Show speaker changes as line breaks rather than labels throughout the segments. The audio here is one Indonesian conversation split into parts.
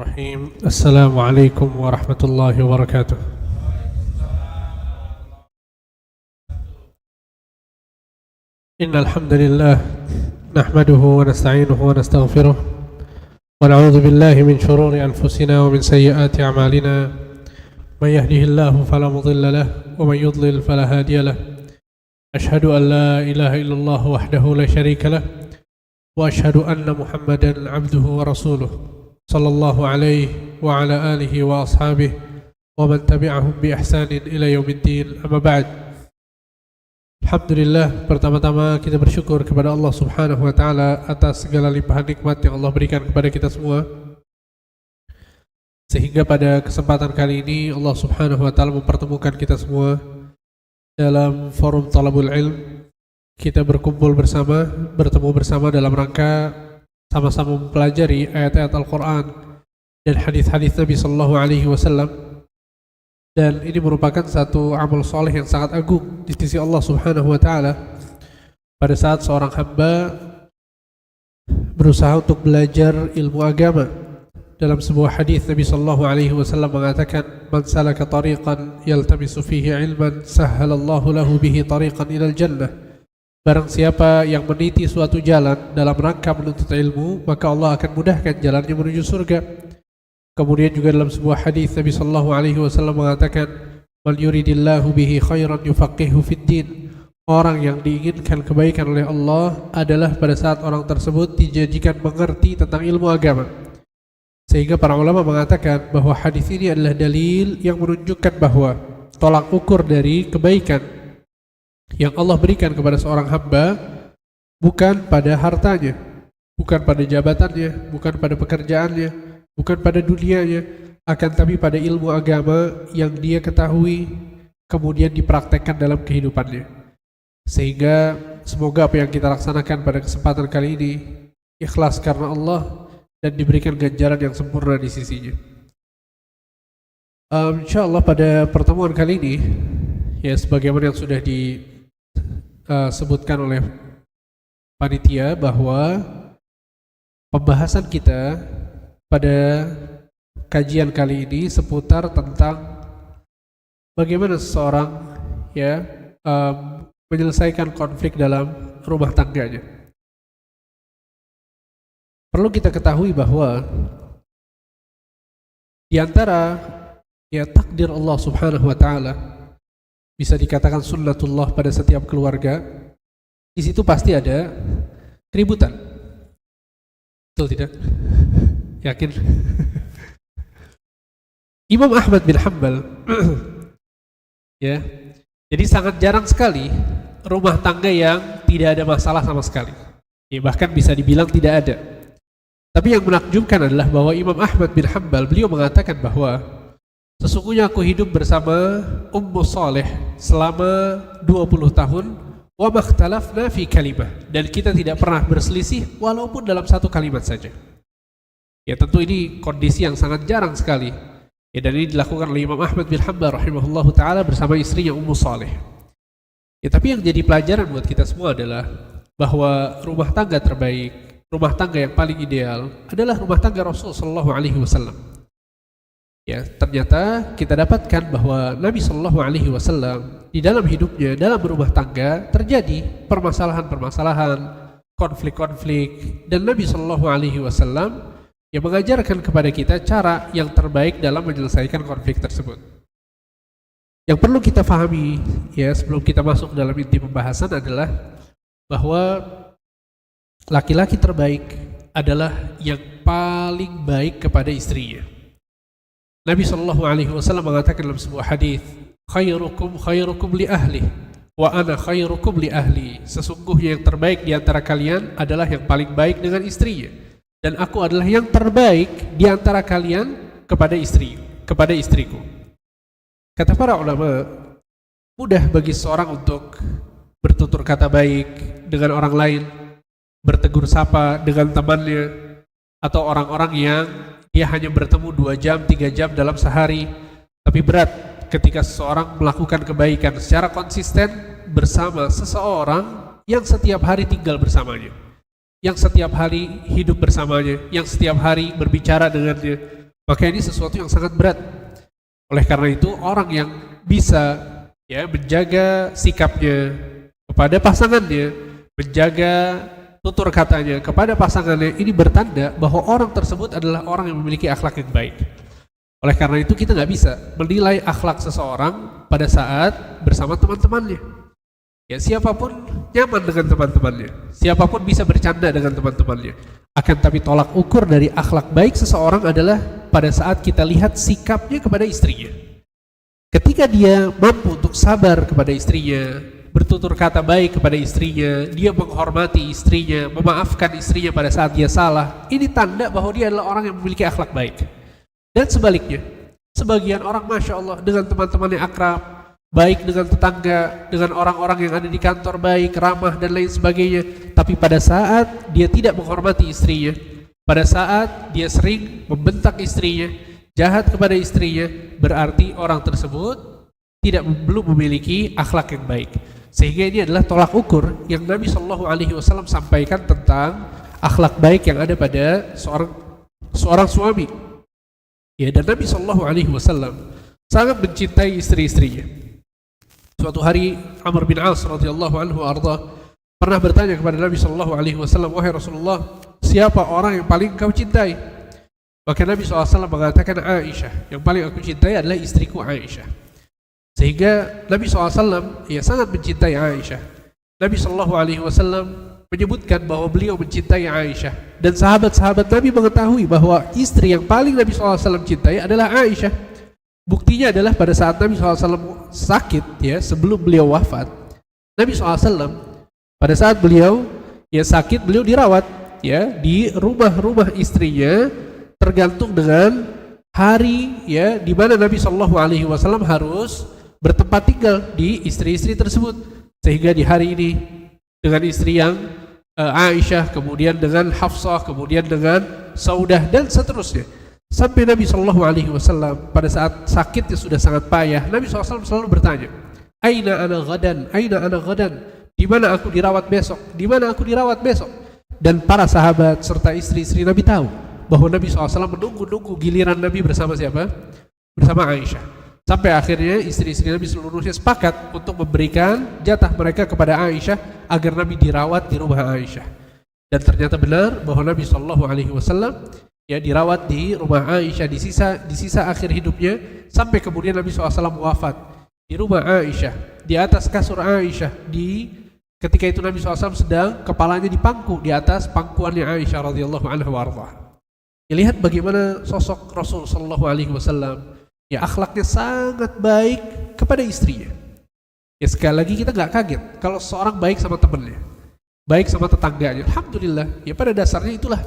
Bismillahirrahmanirrahim. Assalamualaikum warahmatullahi wabarakatuh. Innal hamdalillah nahmaduhu wa nasta'inuhu wa nastaghfiruh wa na'udzu billahi min shururi anfusina wa min sayyiati a'malina. May yahdihillahu fala mudilla lahu wa may yudlil fala hadiya lahu. Ashhadu an la ilaha illallah wahdahu la syarika lahu wa ashhadu anna Muhammadan 'abduhu wa rasuluh. Sallallahu alaihi wa ala alihi wa ashabihi wa man tabi'ahum bi ihsanin ila yaumiddin. Amma ba'd. Alhamdulillah, pertama-tama kita bersyukur kepada Allah Subhanahu wa taala atas segala limpahan nikmat yang Allah berikan kepada kita semua. Sehingga pada kesempatan kali ini Allah Subhanahu wa taala mempertemukan kita semua dalam forum Talabul Ilm. Kita berkumpul bersama, bertemu bersama dalam rangka sama-sama mempelajari ayat-ayat Al-Quran dan hadis-hadis Nabi Sallallahu Alaihi Wasallam, dan ini merupakan satu amal soleh yang sangat agung di sisi Allah Subhanahu Wa Taala pada saat seorang hamba berusaha untuk belajar ilmu agama. Dalam sebuah hadis Nabi Sallallahu Alaihi Wasallam mengatakan, "Man salaka tariqan yaltamisu fihi ilman, sahhalallahu lahu bihi tariqan ilal jannah." Barang siapa yang meniti suatu jalan dalam rangka menuntut ilmu, maka Allah akan mudahkan jalannya menuju surga. Kemudian juga dalam sebuah hadis Nabi sallallahu alaihi wasallam mengatakan, "Man yuridillahu bihi khairan yufaqihu fid din." Orang yang diinginkan kebaikan oleh Allah adalah pada saat orang tersebut dijadikan mengerti tentang ilmu agama. Sehingga para ulama mengatakan bahwa hadis ini adalah dalil yang menunjukkan bahwa tolak ukur dari kebaikan yang Allah berikan kepada seorang hamba bukan pada hartanya, bukan pada jabatannya, bukan pada pekerjaannya, bukan pada dunianya, akan tapi pada ilmu agama yang dia ketahui kemudian dipraktekkan dalam kehidupannya. Sehingga semoga apa yang kita laksanakan pada kesempatan kali ini ikhlas karena Allah dan diberikan ganjaran yang sempurna di sisinya. InsyaAllah pada pertemuan kali ini, ya sebagaimana yang sudah disebutkan oleh panitia, bahwa pembahasan kita pada kajian kali ini seputar tentang bagaimana seseorang menyelesaikan konflik dalam rumah tangganya. Perlu kita ketahui bahwa di antara takdir Allah Subhanahu wa taala, bisa dikatakan sunnatullah pada setiap keluarga, di situ pasti ada keributan. Betul tidak? Yakin? Imam Ahmad bin Hanbal jadi sangat jarang sekali rumah tangga yang tidak ada masalah sama sekali. Bahkan bisa dibilang tidak ada. Tapi yang menakjubkan adalah bahwa Imam Ahmad bin Hanbal, beliau mengatakan bahwa sesungguhnya aku hidup bersama Ummu Saleh selama 20 tahun, wa makhtalafna fi kalimah, dan kita tidak pernah berselisih walaupun dalam satu kalimat saja. Tentu ini kondisi yang sangat jarang sekali. Dan ini dilakukan oleh Imam Ahmad bin Hanbal rahimahullahu taala bersama istrinya Ummu Saleh. Tapi yang jadi pelajaran buat kita semua adalah bahwa rumah tangga terbaik, rumah tangga yang paling ideal adalah rumah tangga Rasul sallallahu alaihi wasallam. Ternyata kita dapatkan bahwa Nabi Shallallahu Alaihi Wasallam di dalam hidupnya, dalam berumah tangga terjadi permasalahan-permasalahan, konflik-konflik, dan Nabi Shallallahu Alaihi Wasallam yang mengajarkan kepada kita cara yang terbaik dalam menyelesaikan konflik tersebut. Yang perlu kita pahami sebelum kita masuk dalam inti pembahasan adalah bahwa laki-laki terbaik adalah yang paling baik kepada istrinya. Nabi Sallallahu Alaihi Wasallam mengatakan dalam sebuah hadis, khairukum li ahli, wa ana khairukum li ahli. Sesungguhnya yang terbaik di antara kalian adalah yang paling baik dengan istrinya, dan aku adalah yang terbaik di antara kalian kepada istriku. Kata para ulama, mudah bagi seorang untuk bertutur kata baik dengan orang lain, bertegur sapa dengan temannya, atau orang-orang yang dia hanya bertemu 2 jam, 3 jam dalam sehari. Tapi berat ketika seseorang melakukan kebaikan secara konsisten bersama seseorang yang setiap hari tinggal bersamanya, yang setiap hari hidup bersamanya, yang setiap hari berbicara dengannya, Maka ini sesuatu yang sangat berat. Oleh karena itu orang yang bisa menjaga sikapnya kepada pasangannya, menjaga tutur katanya kepada pasangannya, ini bertanda bahwa orang tersebut adalah orang yang memiliki akhlak yang baik. Oleh karena itu kita nggak bisa menilai akhlak seseorang pada saat bersama teman-temannya. Ya, siapapun nyaman dengan teman-temannya, siapapun bisa bercanda dengan teman-temannya. Akan tapi tolak ukur dari akhlak baik seseorang adalah pada saat kita lihat sikapnya kepada istrinya. Ketika dia mampu untuk sabar kepada istrinya, bertutur kata baik kepada istrinya, dia menghormati istrinya, memaafkan istrinya pada saat dia salah, ini tanda bahwa dia adalah orang yang memiliki akhlak baik. Dan sebaliknya, sebagian orang Masya Allah dengan teman-temannya akrab, baik dengan tetangga, dengan orang-orang yang ada di kantor baik, ramah dan lain sebagainya, tapi pada saat dia tidak menghormati istrinya, pada saat dia sering membentak istrinya, jahat kepada istrinya, berarti orang tersebut belum memiliki akhlak yang baik. Sehingga ini adalah tolak ukur yang Nabi SAW sampaikan tentang akhlak baik yang ada pada seorang suami. Ya, dan Nabi SAW sangat mencintai istri-istrinya. Suatu hari Amr bin As radhiyallahu anhu arda pernah bertanya kepada Nabi SAW, wahai Rasulullah, siapa orang yang paling kau cintai? Maka Nabi SAW mengatakan Aisyah, yang paling aku cintai adalah istriku Aisyah. Sehingga Nabi SAW sangat mencintai Aisyah. Nabi SAW menyebutkan bahwa beliau mencintai Aisyah, dan sahabat-sahabat Nabi mengetahui bahwa istri yang paling Nabi SAW cintai adalah Aisyah. Buktinya adalah pada saat Nabi SAW sakit, sebelum beliau wafat, Nabi SAW pada saat beliau sakit, beliau dirawat di rumah-rumah istrinya, tergantung dengan hari di mana Nabi SAW harus bertempat tinggal di istri-istri tersebut. Sehingga di hari ini dengan istri yang Aisyah, kemudian dengan Hafsah, kemudian dengan Saudah dan seterusnya, sampai Nabi SAW pada saat sakitnya sudah sangat payah, Nabi SAW selalu bertanya, Aina ana ghadan, Aina ana ghadan, di mana aku dirawat besok, di mana aku dirawat besok. Dan para sahabat serta istri-istri Nabi tahu bahwa Nabi SAW menunggu giliran Nabi bersama siapa? Bersama Aisyah. Sampai akhirnya istri-istri Nabi seluruhnya sepakat untuk memberikan jatah mereka kepada Aisyah agar Nabi dirawat di rumah Aisyah. Dan ternyata benar bahwa Nabi SAW dirawat di rumah Aisyah di sisa akhir hidupnya, sampai kemudian Nabi SAW wafat di rumah Aisyah, di atas kasur Aisyah. Ketika itu Nabi SAW sedang kepalanya dipangku di atas pangkuannya Aisyah radhiyallahu anha warḍah. Lihat bagaimana sosok Rasul SAW, akhlaknya sangat baik kepada istrinya. Sekali lagi kita nggak kaget kalau seorang baik sama temannya, baik sama tetangganya. Alhamdulillah, pada dasarnya itulah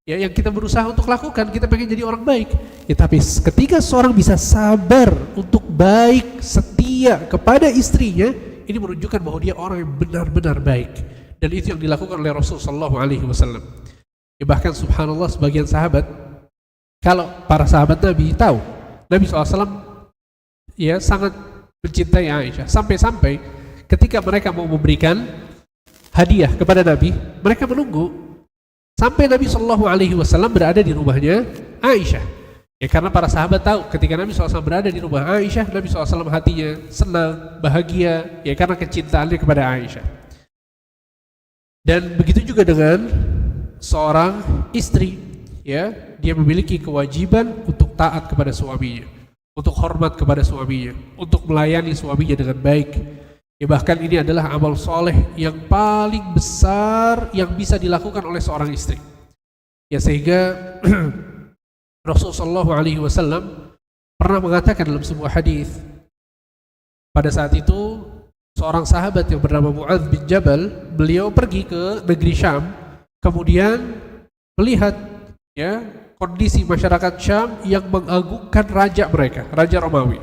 yang kita berusaha untuk lakukan. Kita pengen jadi orang baik. Tapi ketika seorang bisa sabar untuk baik, setia kepada istrinya, ini menunjukkan bahwa dia orang yang benar-benar baik. Dan itu yang dilakukan oleh Rasul SAW. Bahkan subhanallah, sebagian sahabat, kalau para sahabat Nabi tahu Nabi SAW sangat mencintai Aisyah, sampai-sampai ketika mereka mau memberikan hadiah kepada Nabi, mereka menunggu sampai Nabi SAW berada di rumahnya Aisyah. Karena para sahabat tahu ketika Nabi SAW berada di rumah Aisyah, Nabi SAW hatinya senang, bahagia, karena kecintaannya kepada Aisyah. Dan begitu juga dengan seorang istri, dia memiliki kewajiban untuk taat kepada suaminya, untuk hormat kepada suaminya, untuk melayani suaminya dengan baik. Bahkan ini adalah amal soleh yang paling besar yang bisa dilakukan oleh seorang istri. Sehingga Rasulullah SAW pernah mengatakan dalam sebuah hadis, pada saat itu seorang sahabat yang bernama Mu'adz bin Jabal, beliau pergi ke negeri Syam, kemudian melihat kondisi masyarakat Syam yang mengagungkan raja mereka, Raja Romawi.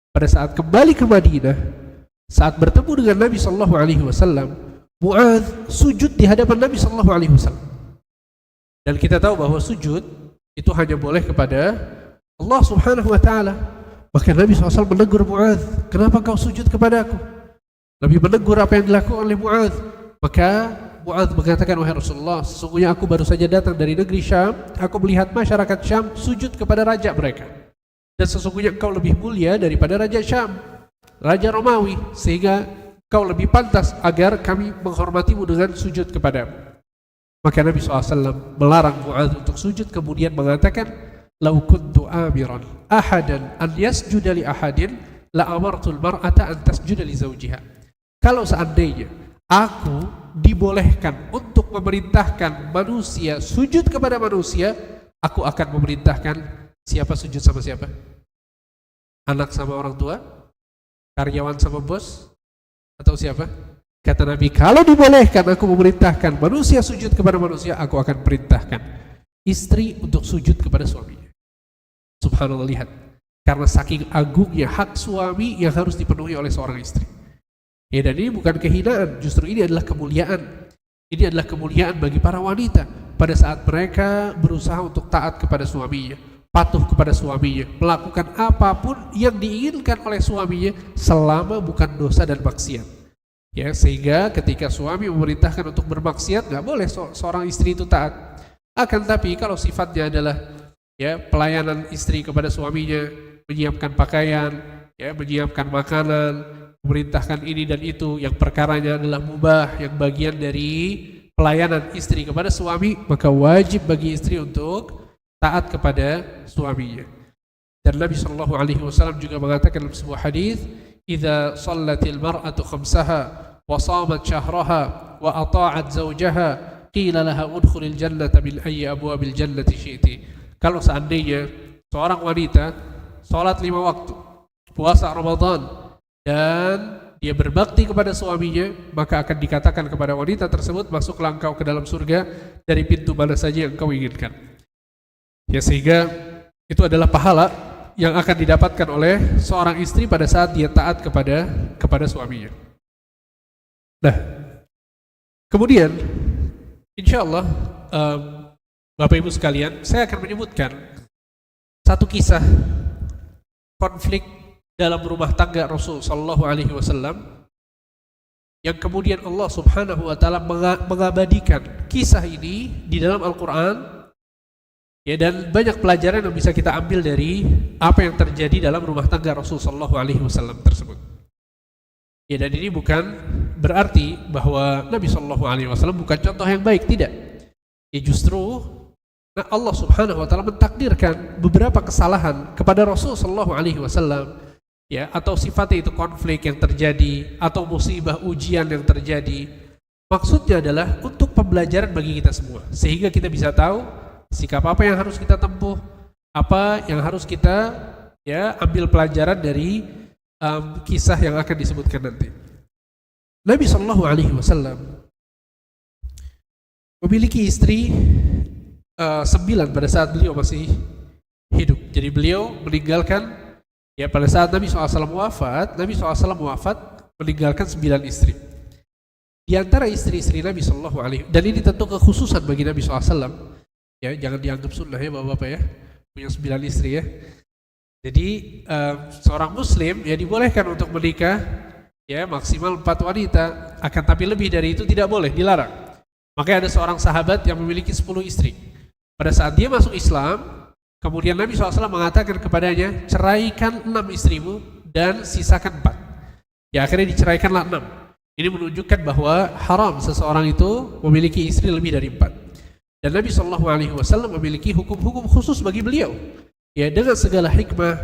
Pada saat kembali ke Madinah, saat bertemu dengan Nabi SAW, Mu'adz sujud di hadapan Nabi SAW. Dan kita tahu bahwa sujud itu hanya boleh kepada Allah Subhanahu wa Ta'ala. Maka Nabi SAW menegur Mu'adz, kenapa kau sujud kepada aku? Nabi menegur apa yang dilakukan oleh Mu'adz. Maka Mu'adz mengatakan, wahai Rasulullah, sesungguhnya aku baru saja datang dari negeri Syam, aku melihat masyarakat Syam sujud kepada raja mereka. Dan sesungguhnya engkau lebih mulia daripada raja Syam, raja Romawi, sehingga kau lebih pantas agar kami menghormatimu dengan sujud kepadamu. Maka Nabi SAW melarang Mu'adz untuk sujud, kemudian mengatakan, lau kuntu amiran ahadan an yasjuda li ahadin la amartul mar'ata an tasjuda li zawjiha. Kalau seandainya aku dibolehkan untuk memerintahkan manusia sujud kepada manusia, aku akan memerintahkan siapa sujud sama siapa? Anak sama orang tua? Karyawan sama bos? Atau siapa? Kata Nabi, kalau dibolehkan aku memerintahkan manusia sujud kepada manusia, aku akan perintahkan istri untuk sujud kepada suaminya. Subhanallah, lihat. Karena saking agungnya hak suami yang harus dipenuhi oleh seorang istri. Ya, dan ini bukan kehinaan, justru ini adalah kemuliaan. Ini adalah kemuliaan bagi para wanita pada saat mereka berusaha untuk taat kepada suaminya, patuh kepada suaminya, melakukan apapun yang diinginkan oleh suaminya selama bukan dosa dan maksiat. Ya, sehingga ketika suami memerintahkan untuk bermaksiat, nggak boleh seorang istri itu taat. Akan tapi kalau sifatnya adalah ya pelayanan istri kepada suaminya, menyiapkan pakaian, ya menyiapkan makanan, memerintahkan ini dan itu yang perkaranya adalah mubah, yang bagian dari pelayanan istri kepada suami, maka wajib bagi istri untuk taat kepada suaminya. Dan Nabi SAW juga mengatakan dalam sebuah hadis, "Idza shallatil mar'atu khamsaha wa shamat syahraha wa ata'at zawjaha, qila laha udkhulil jannata min ayyi abwabil jannati syi'ti." Kalau seandainya seorang wanita salat 5 waktu, puasa Ramadan, dan dia berbakti kepada suaminya, maka akan dikatakan kepada wanita tersebut, masuklah engkau ke dalam surga dari pintu mana saja yang engkau inginkan. Ya, sehingga itu adalah pahala yang akan didapatkan oleh seorang istri pada saat dia taat kepada suaminya. Nah, kemudian insya Allah Bapak Ibu sekalian, saya akan menyebutkan satu kisah konflik dalam rumah tangga Rasul Sallallahu Alaihi Wasallam yang kemudian Allah Subhanahu Wa Taala mengabadikan kisah ini di dalam Al-Quran. Ya, dan banyak pelajaran yang bisa kita ambil dari apa yang terjadi dalam rumah tangga Rasul Sallallahu Alaihi Wasallam tersebut. Ya, dan ini bukan berarti bahwa Nabi Sallallahu Alaihi Wasallam bukan contoh yang baik, tidak. Ya, justru Allah Subhanahu Wa Taala mentakdirkan beberapa kesalahan kepada Rasul Sallallahu Alaihi Wasallam, ya, atau sifatnya itu konflik yang terjadi atau musibah ujian yang terjadi. Maksudnya adalah untuk pembelajaran bagi kita semua, sehingga kita bisa tahu sikap apa yang harus kita tempuh, apa yang harus kita ambil pelajaran dari kisah yang akan disebutkan nanti. Nabi Sallallahu Alaihi Wasallam memiliki istri 9 pada saat beliau masih hidup. Jadi beliau meninggalkan, ya pada saat Nabi SAW wafat, Nabi SAW wafat meninggalkan 9 istri. Di antara istri-istri Nabi Sallallahu Alaihi Wasallam, dan ini tentu kekhususan bagi Nabi SAW. Ya, jangan dianggap sunnah ya Bapak-bapak ya, punya 9 istri ya. Jadi seorang muslim ya dibolehkan untuk menikah ya maksimal 4 wanita, akan tapi lebih dari itu tidak boleh, dilarang. Makanya ada seorang sahabat yang memiliki 10 istri. Pada saat dia masuk Islam, kemudian Nabi SAW mengatakan kepadanya, ceraikan 6 istrimu dan sisakan 4. Ya, akhirnya diceraikanlah 6. Ini menunjukkan bahwa haram seseorang itu memiliki istri lebih dari 4. Dan Nabi SAW memiliki hukum-hukum khusus bagi beliau, ya, dengan segala hikmah,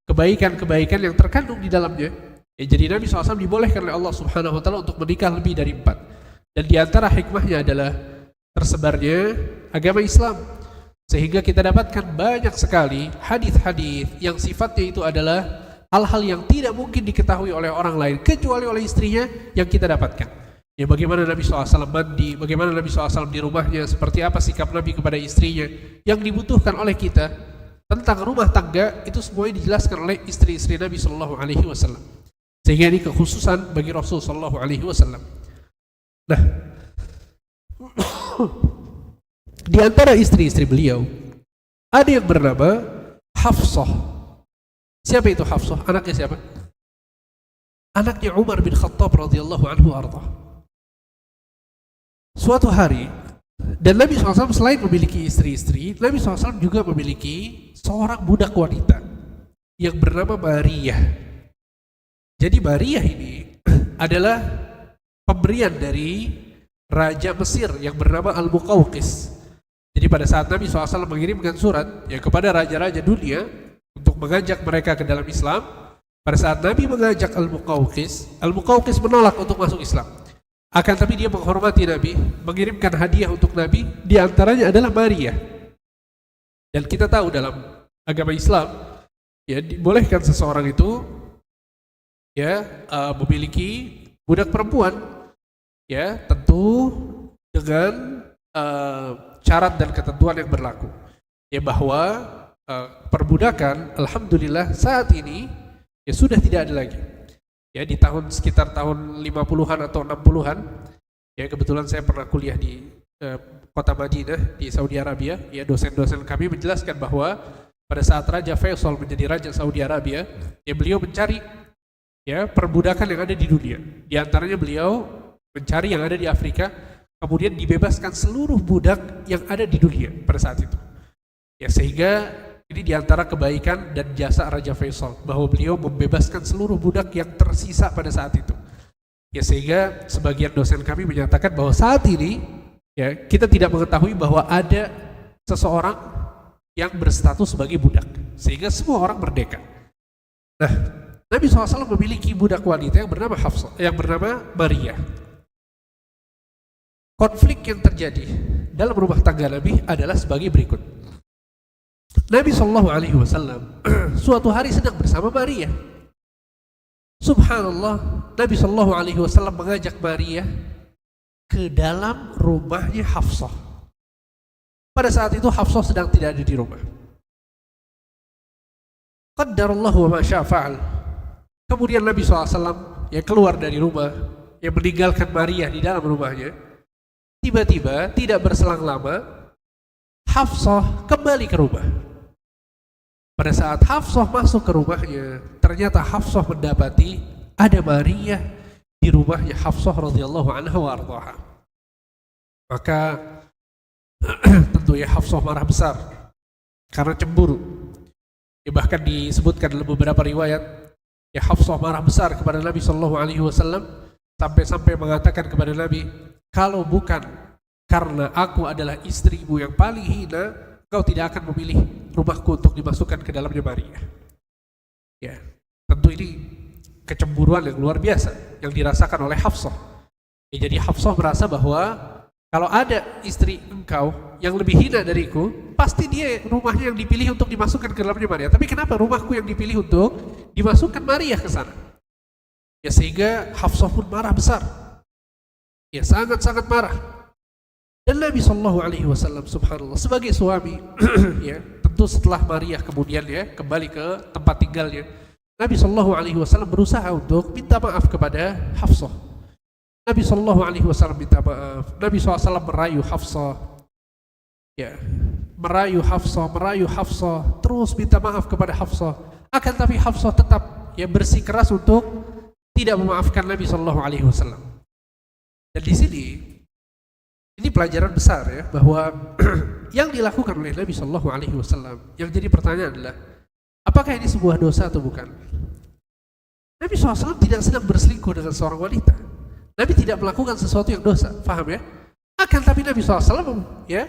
kebaikan-kebaikan yang terkandung di dalamnya. Ya, jadi Nabi SAW dibolehkan oleh Allah Subhanahu Wa Taala untuk menikah lebih dari 4. Dan di antara hikmahnya adalah tersebarnya agama Islam, sehingga kita dapatkan banyak sekali hadis-hadis yang sifatnya itu adalah hal-hal yang tidak mungkin diketahui oleh orang lain kecuali oleh istrinya yang kita dapatkan. Ya, bagaimana Nabi SAW mandi, bagaimana Nabi SAW di rumahnya, seperti apa sikap Nabi kepada istrinya, yang dibutuhkan oleh kita tentang rumah tangga, itu semuanya dijelaskan oleh istri-istri Nabi Sallallahu Alaihi Wasallam. Sehingga ini kekhususan bagi Rasul Sallallahu Alaihi Wasallam. Nah, di antara istri-istri beliau ada yang bernama Hafsah. Siapa itu Hafsah? Anaknya siapa? Anaknya Umar bin Khattab radhiyallahu anhu arda. Suatu hari, dan Nabi SAW selain memiliki istri-istri, Nabi SAW juga memiliki seorang budak wanita yang bernama Maria. Jadi Maria ini adalah pemberian dari Raja Mesir yang bernama Al-Muqawqis. Jadi pada saat Nabi SAW mengirimkan surat ya kepada raja-raja dunia untuk mengajak mereka ke dalam Islam, pada saat Nabi mengajak Al-Muqawqis menolak untuk masuk Islam. Akan tapi dia menghormati Nabi, mengirimkan hadiah untuk Nabi, di antaranya adalah Maria. Dan kita tahu dalam agama Islam, ya dibolehkan seseorang itu ya memiliki budak perempuan, ya tentu dengan syarat dan ketentuan yang berlaku. Ya bahwa perbudakan, alhamdulillah saat ini ya sudah tidak ada lagi. Ya di sekitar tahun 50-an atau 60-an, ya kebetulan saya pernah kuliah di kota Madinah di Saudi Arabia. Ya dosen-dosen kami menjelaskan bahwa pada saat Raja Faisal menjadi Raja Saudi Arabia, ya beliau mencari ya perbudakan yang ada di dunia. Di antaranya beliau mencari yang ada di Afrika, kemudian dibebaskan seluruh budak yang ada di dunia pada saat itu. Ya sehingga ini diantara kebaikan dan jasa Raja Faisal, bahwa beliau membebaskan seluruh budak yang tersisa pada saat itu. Ya sehingga sebagian dosen kami menyatakan bahwa saat ini ya kita tidak mengetahui bahwa ada seseorang yang berstatus sebagai budak, sehingga semua orang merdeka. Nah, Nabi SAW memiliki budak wanita yang bernama Hafsah, yang bernama Maria. Konflik yang terjadi dalam rumah tangga Nabi adalah sebagai berikut. Nabi SAW suatu hari sedang bersama Maria. Subhanallah, Nabi SAW mengajak Maria ke dalam rumahnya Hafsah. Pada saat itu Hafsah sedang tidak ada di rumah. Qaddarallahu wa ma syaa fa'al. Kemudian Nabi SAW ya keluar dari rumah, ya meninggalkan Maria di dalam rumahnya. Tiba-tiba tidak berselang lama, Hafsah kembali ke rumah. Pada saat Hafsah masuk ke rumahnya, ternyata Hafsah mendapati ada Maria di rumahnya Hafsah radhiyallahu anha wa ardhaha. Maka tentunya Hafsah marah besar karena cemburu. Ya, bahkan disebutkan dalam beberapa riwayat, ya Hafsah marah besar kepada Nabi sallallahu alaihi wasallam sampai-sampai mengatakan kepada Nabi, kalau bukan karena aku adalah istrimu yang paling hina, kau tidak akan memilih rumahku untuk dimasukkan ke dalamnya Maria. Ya, tentu ini kecemburuan yang luar biasa yang dirasakan oleh Hafsah. Ya, jadi Hafsah merasa bahwa kalau ada istri engkau yang lebih hina dariku, pasti dia rumahnya yang dipilih untuk dimasukkan ke dalamnya Maria. Tapi kenapa rumahku yang dipilih untuk dimasukkan Maria ke sana? Ya, sehingga Hafsah pun marah besar. Ya, sangat-sangat marah. Dan Nabi SAW subhanallah sebagai suami ya tentu setelah Maria kemudian ya kembali ke tempat tinggalnya, Nabi SAW berusaha untuk minta maaf kepada Hafsah. Nabi SAW minta maaf. Nabi SAW merayu Hafsah, ya merayu Hafsah, terus minta maaf kepada Hafsah. Akan tapi Hafsah tetap ya bersikeras untuk tidak memaafkan Nabi SAW. Dan di sini ini pelajaran besar ya, bahwa yang dilakukan oleh Nabi SAW, yang jadi pertanyaan adalah apakah ini sebuah dosa atau bukan? Nabi SAW tidak sedang berselingkuh dengan seorang wanita. Nabi tidak melakukan sesuatu yang dosa, paham ya? Akan tapi Nabi SAW ya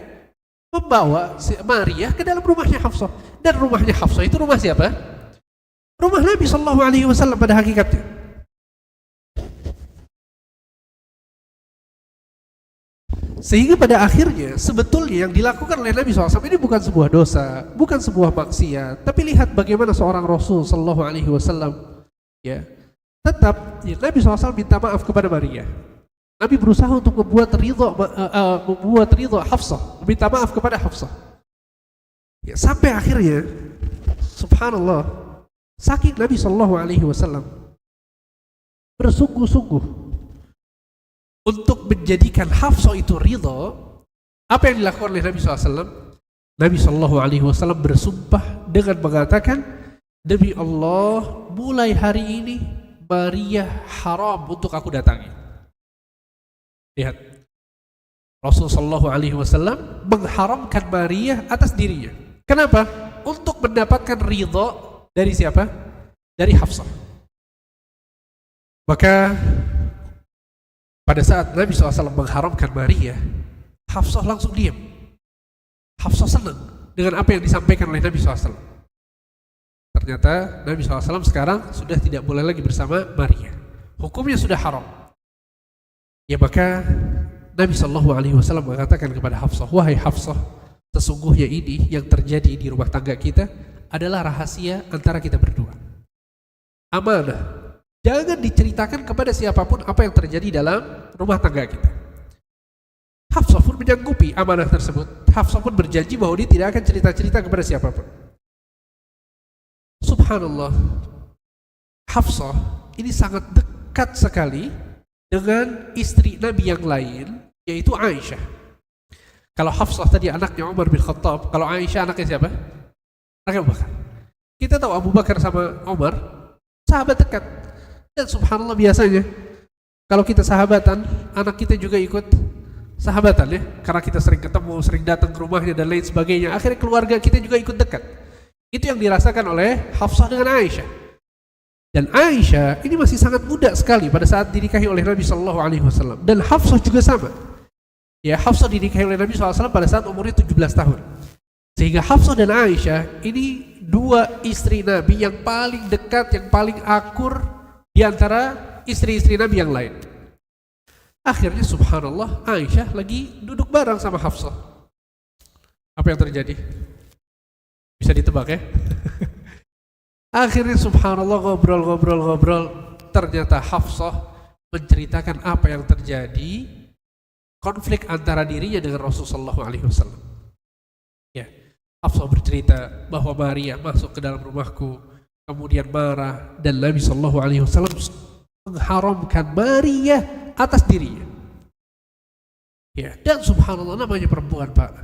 membawa Maria ke dalam rumahnya Hafsah. Dan rumahnya Hafsah itu rumah siapa? Rumah Nabi SAW pada hakikatnya. Sehingga pada akhirnya sebetulnya yang dilakukan oleh Nabi SAW ini bukan sebuah dosa, bukan sebuah maksiat. Tapi lihat bagaimana seorang Rasul SAW ya tetap ya, Nabi SAW minta maaf kepada Maria. Nabi berusaha untuk membuat ridho Hafsah, meminta maaf kepada Hafsah. Ya, sampai akhirnya subhanallah, saking Nabi SAW bersungguh-sungguh untuk menjadikan Hafsah itu ridho, apa yang dilakukan oleh Nabi SAW? Nabi SAW bersumpah dengan mengatakan, demi Allah, mulai hari ini Maria haram untuk aku datangi. Lihat, Rasulullah Shallallahu Alaihi Wasallam mengharamkan Maria atas dirinya. Kenapa? Untuk mendapatkan ridho dari siapa? Dari Hafsah. Maka pada saat Nabi SAW mengharamkan Maria, Hafsah langsung diam. Hafsah senang dengan apa yang disampaikan oleh Nabi SAW. Ternyata Nabi SAW sekarang sudah tidak boleh lagi bersama Maria. Hukumnya sudah haram. Ya maka Nabi SAW mengatakan kepada Hafsah, wahai Hafsah, sesungguhnya ini yang terjadi di rumah tangga kita adalah rahasia antara kita berdua. Amanah. Jangan diceritakan kepada siapapun apa yang terjadi dalam rumah tangga kita. Hafsah pun menyanggupi amanah tersebut. Hafsah pun berjanji bahwa dia tidak akan cerita-cerita kepada siapapun. Subhanallah. Hafsah ini sangat dekat sekali dengan istri Nabi yang lain, yaitu Aisyah. Kalau Hafsah tadi anaknya Umar bin Khattab, kalau Aisyah anaknya siapa? Anaknya Abu Bakar. Kita tahu Abu Bakar sama Umar sahabat dekat. Dan subhanallah biasanya kalau kita sahabatan, anak kita juga ikut sahabatan ya, karena kita sering ketemu, sering datang ke rumahnya dan lain sebagainya. Akhirnya keluarga kita juga ikut dekat. Itu yang dirasakan oleh Hafsah dengan Aisyah. Dan Aisyah ini masih sangat muda sekali pada saat dinikahi oleh Nabi Shallallahu Alaihi Wasallam. Dan Hafsah juga sama. Ya, Hafsah dinikahi oleh Nabi SAW pada saat umurnya 17 tahun. Sehingga Hafsah dan Aisyah ini dua istri Nabi yang paling dekat, yang paling akur di antara istri-istri Nabi yang lain. Akhirnya subhanallah Aisyah lagi duduk bareng sama Hafsah. Apa yang terjadi? Bisa ditebak ya? Akhirnya subhanallah ngobrol. Ternyata Hafsah menceritakan apa yang terjadi, konflik antara dirinya dengan Rasulullah SAW. Ya, Hafsah bercerita bahwa Maria masuk ke dalam rumahku, kemudian marah, dan Nabi SAW mengharamkan Maria atas dirinya. Ya, dan subhanallah namanya perempuan Pak.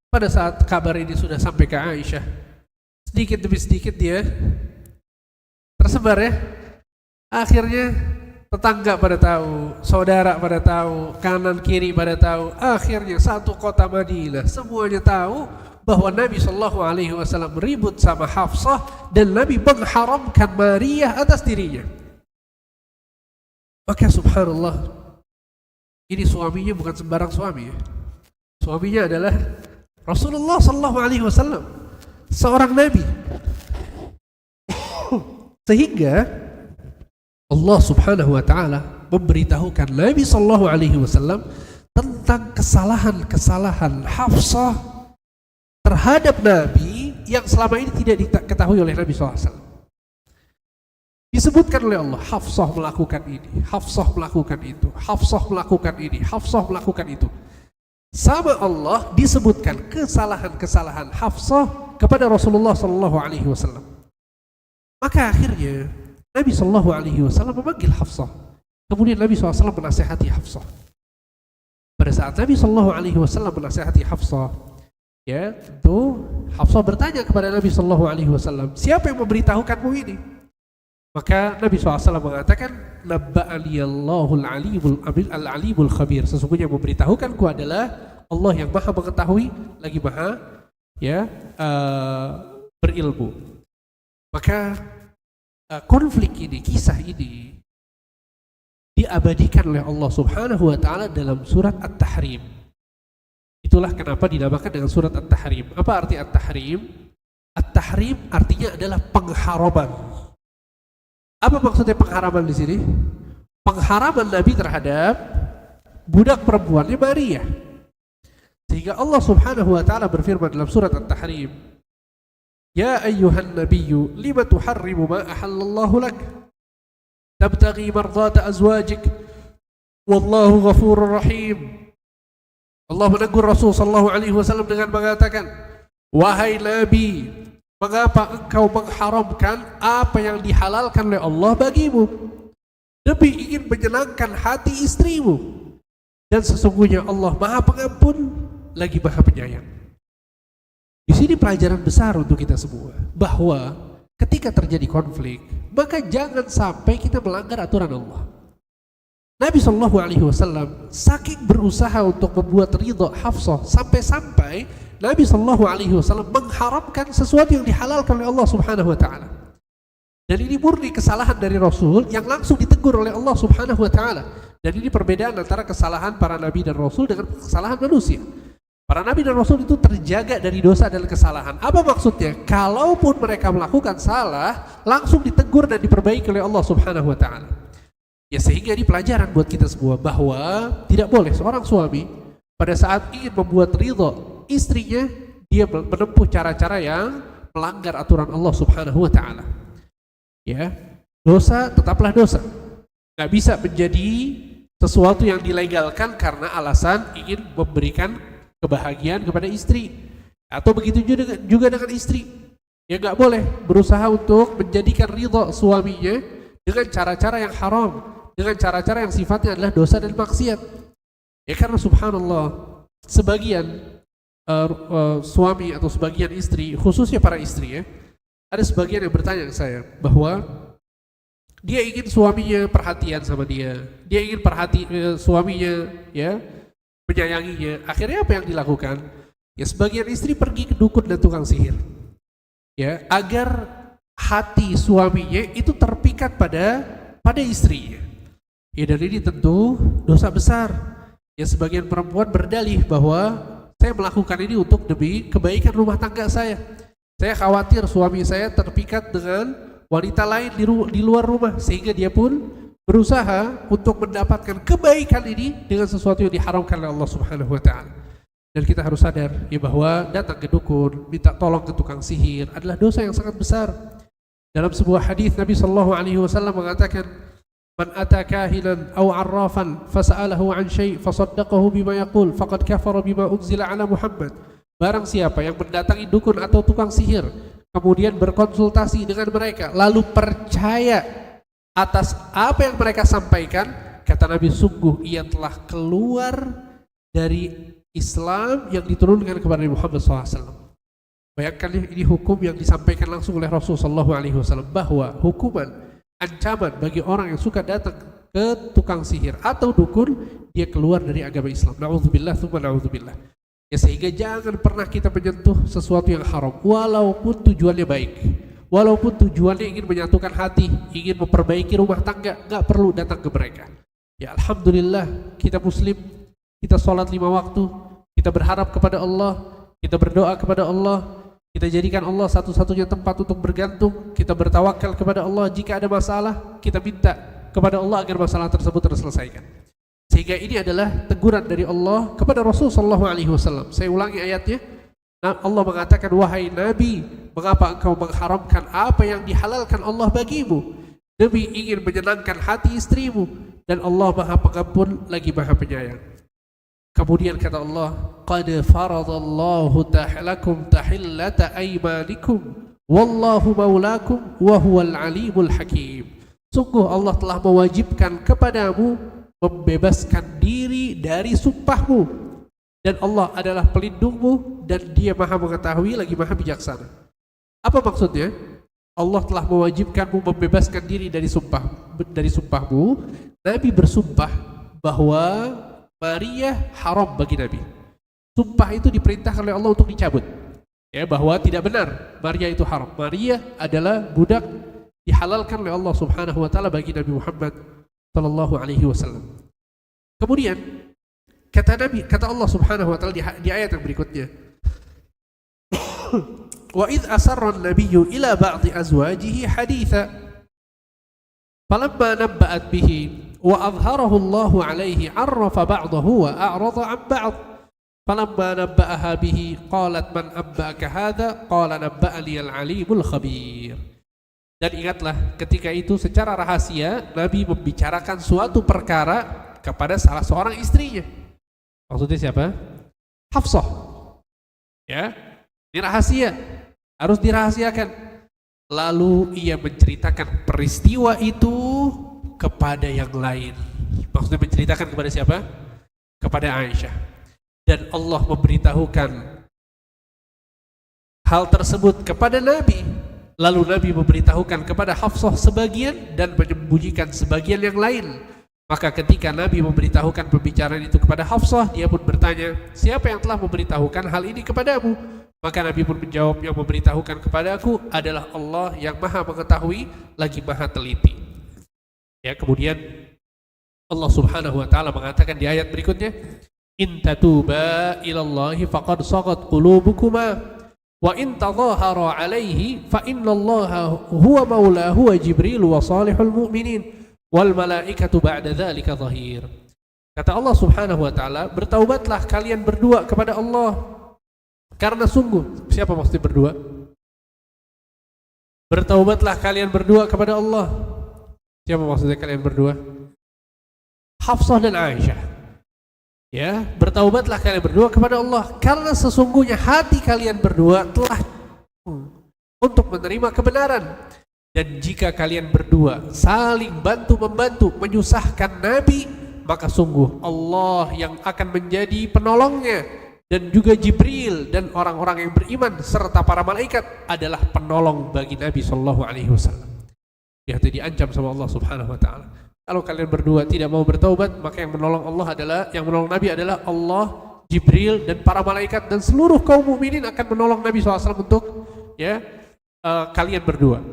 Pada saat kabar ini sudah sampai ke Aisyah, sedikit demi sedikit dia tersebar ya. Akhirnya tetangga pada tahu, saudara pada tahu, kanan kiri pada tahu. Akhirnya satu kota Madinah semuanya tahu bahwa Nabi Shallallahu Alaihi Wasallam ribut sama Hafsah dan Nabi mengharamkan Maria atas dirinya. Maka subhanallah, ini suaminya bukan sembarang suami ya. Suaminya adalah Rasulullah Shallallahu Alaihi Wasallam, seorang Nabi. Sehingga Allah Subhanahu wa taala memberitahukan Nabi sallallahu alaihi wasallam tentang kesalahan-kesalahan Hafsah terhadap Nabi yang selama ini tidak diketahui oleh Nabi sallallahu alaihi wasallam. Disebutkan oleh Allah, Hafsah melakukan ini, Hafsah melakukan itu, Hafsah melakukan ini, Hafsah melakukan itu. Sama Allah disebutkan kesalahan-kesalahan Hafsah kepada Rasulullah sallallahu alaihi wasallam. Maka akhirnya Nabi Shallallahu Alaihi Wasallam memanggil Hafsah. Kemudian Nabi SAW menasihati Hafsah. Pada saat Nabi Shallallahu Alaihi Wasallam menasihati Hafsah, ya tentu Hafsah bertanya kepada Nabi Shallallahu Alaihi Wasallam, siapa yang memberitahukanmu ini? Maka Nabi SAW mengatakan, Nabba'aliyallahul alimul khabir. Sesungguhnya yang memberitahukanku adalah Allah yang maha mengetahui lagi maha berilmu. Maka konflik ini, kisah ini diabadikan oleh Allah Subhanahu wa taala dalam surat At-Tahrim. Itulah kenapa dinamakan dengan surat At-Tahrim. Apa arti At-Tahrim? At-Tahrim artinya adalah pengharaman. Apa maksudnya pengharaman di sini? Pengharaman Nabi terhadap budak perempuannya Maria. Sehingga Allah Subhanahu wa taala berfirman dalam surat At-Tahrim, Ya ayyuhan nabiyyu lima tuharrimu ma ahallallahu lak tabtaghi mardata azwajik wallahu ghafurur rahim. Allah menegur Rasul sallallahu alaihi wasallam dengan mengatakan, wahai Nabi, mengapa engkau mengharamkan apa yang dihalalkan oleh Allah bagimu demi ingin menyenangkan hati istrimu, dan sesungguhnya Allah Maha Pengampun lagi Maha Penyayang. Di sini pelajaran besar untuk kita semua, bahwa ketika terjadi konflik, maka jangan sampai kita melanggar aturan Allah. Nabi Shallallahu Alaihi Wasallam saking berusaha untuk membuat ridho Hafsah sampai-sampai Nabi Shallallahu Alaihi Wasallam mengharamkan sesuatu yang dihalalkan oleh Allah Subhanahu Wa Taala. Dan ini murni kesalahan dari Rasul yang langsung ditegur oleh Allah Subhanahu Wa Taala. Dan ini perbedaan antara kesalahan para nabi dan Rasul dengan kesalahan manusia. Para nabi dan Rasul itu terjaga dari dosa dan kesalahan. Apa maksudnya? Kalaupun mereka melakukan salah, langsung ditegur dan diperbaiki oleh Allah Subhanahu Wa Taala. Ya, sehingga ini pelajaran buat kita semua bahwa tidak boleh seorang suami pada saat ingin membuat ridho istrinya, dia menempuh cara-cara yang melanggar aturan Allah Subhanahu Wa Taala. Ya, dosa tetaplah dosa. Nggak bisa menjadi sesuatu yang dilegalkan karena alasan ingin memberikan kebahagiaan kepada istri, atau begitu juga dengan istri. Ya, nggak boleh berusaha untuk menjadikan ridho suaminya dengan cara-cara yang haram, dengan cara-cara yang sifatnya adalah dosa dan maksiat. Ya, karena subhanallah, sebagian suami atau sebagian istri, khususnya para istri ya, ada sebagian yang bertanya ke saya bahwa dia ingin suaminya perhatian sama dia ingin suaminya ya menyayanginya. Akhirnya apa yang dilakukan? Ya, sebagian istri pergi ke dukun dan tukang sihir, ya, agar hati suaminya itu terpikat pada istrinya. Ya, dan ini tentu dosa besar. Ya, sebagian perempuan berdalih bahwa saya melakukan ini untuk demi kebaikan rumah tangga saya. Saya khawatir suami saya terpikat dengan wanita lain di luar rumah, sehingga dia pun berusaha untuk mendapatkan kebaikan ini dengan sesuatu yang diharamkan oleh Allah Subhanahu Wa Taala. Dan kita harus sadar ya bahwa datang ke dukun, minta tolong ke tukang sihir adalah dosa yang sangat besar. Dalam sebuah hadis Nabi Sallallahu Alaihi Wasallam mengatakan, "Man ata kahinan aw arrafan fasa'alahu an syai' fasaddaqahu bima yaqul faqad kafara bima unzila ala Muhammad." Barang siapa yang mendatangi dukun atau tukang sihir, kemudian berkonsultasi dengan mereka, lalu percaya atas apa yang mereka sampaikan, kata Nabi, sungguh ia telah keluar dari Islam yang diturunkan kepada Nabi Muhammad SAW. Bayangkan ini hukum yang disampaikan langsung oleh Rasulullah SAW, bahwa hukuman, ancaman bagi orang yang suka datang ke tukang sihir atau dukun, dia keluar dari agama Islam. Na'udzubillah, tsumma na'udzubillah. Ya, sehingga jangan pernah kita menyentuh sesuatu yang haram, walaupun tujuannya baik, walaupun tujuannya ingin menyatukan hati, ingin memperbaiki rumah tangga, nggak perlu datang ke mereka. Ya, alhamdulillah kita muslim, kita sholat 5 waktu, kita berharap kepada Allah, kita berdoa kepada Allah, kita jadikan Allah satu-satunya tempat untuk bergantung, kita bertawakal kepada Allah. Jika ada masalah, kita minta kepada Allah agar masalah tersebut terselesaikan. Sehingga ini adalah teguran dari Allah kepada Rasul Sallallahu Alaihi Wasallam. Saya ulangi ayatnya. Allah mengatakan, wahai Nabi, mengapa engkau mengharamkan apa yang dihalalkan Allah bagimu demi ingin menyenangkan hati istrimu, dan Allah Maha Pengampun lagi Maha Penyayang. Kemudian kata Allah, qad faradallahu lakum tahillata aymanikum wallahu maulakum wa huwal alimul hakim. Sungguh Allah telah mewajibkan kepadamu membebaskan diri dari sumpahmu, dan Allah adalah pelindungmu, dan Dia Maha Mengetahui lagi Maha Bijaksana. Apa maksudnya? Allah telah mewajibkanmu membebaskan diri dari sumpahmu. Nabi bersumpah bahwa Maria haram bagi Nabi. Sumpah itu diperintahkan oleh Allah untuk dicabut. Ya, bahwa tidak benar Maria itu haram. Maria adalah budak dihalalkan oleh Allah Subhanahu wa taala bagi Nabi Muhammad sallallahu alaihi wasallam. Kemudian kata Allah Subhanahu wa taala di ayat yang berikutnya, wa idh asarra an-nabiyyu ila ba'di azwajihi haditha falamma nabba'at bihi wa adhharahu Allah alaihi 'arrafa ba'dahu wa a'rada 'an ba'd falamma nabba'aha bihi qalat man abba'aka hadha qala nabba'ani al-'alimul khabir. Dan ingatlah ketika itu secara rahasia Nabi membicarakan suatu perkara kepada salah seorang istrinya. Maksudnya siapa? Hafsah. Ya, ini rahasia, harus dirahasiakan. Lalu ia menceritakan peristiwa itu kepada yang lain. Maksudnya menceritakan kepada siapa? Kepada Aisyah. Dan Allah memberitahukan hal tersebut kepada Nabi. Lalu Nabi memberitahukan kepada Hafsah sebagian dan menyembunyikan sebagian yang lain. Maka ketika Nabi memberitahukan pembicaraan itu kepada Hafsah, dia pun bertanya, siapa yang telah memberitahukan hal ini kepadamu? Maka Nabi pun menjawab, yang memberitahukan kepadaku adalah Allah yang maha mengetahui lagi maha teliti. Ya, kemudian Allah subhanahu wa ta'ala mengatakan di ayat berikutnya, in tatuba ilallahi faqad sagat qulubukuma wa in tadhahara alaihi fa innallaha huwa maulahu wa jibril wa salihul mu'minin wal malaikatu ba'da dzalika zahir. Kata Allah subhanahu wa ta'ala, bertaubatlah kalian berdua kepada Allah, karena sungguh, siapa maksudnya berdua? Bertaubatlah kalian berdua kepada Allah. Siapa maksudnya kalian berdua? Hafsah dan Aisyah. Ya, bertaubatlah kalian berdua kepada Allah, karena sesungguhnya hati kalian berdua telah untuk menerima kebenaran. Dan jika kalian berdua saling bantu-membantu menyusahkan Nabi, maka sungguh Allah yang akan menjadi penolongnya, dan juga Jibril dan orang-orang yang beriman serta para malaikat adalah penolong bagi Nabi sallallahu alaihi wasallam. Ya, itu diancam sama Allah subhanahu wa ta'ala. Kalau kalian berdua tidak mau bertaubat, maka yang menolong Nabi adalah Allah, Jibril dan para malaikat, dan seluruh kaum mukminin akan menolong Nabi SAW untuk kalian berdua.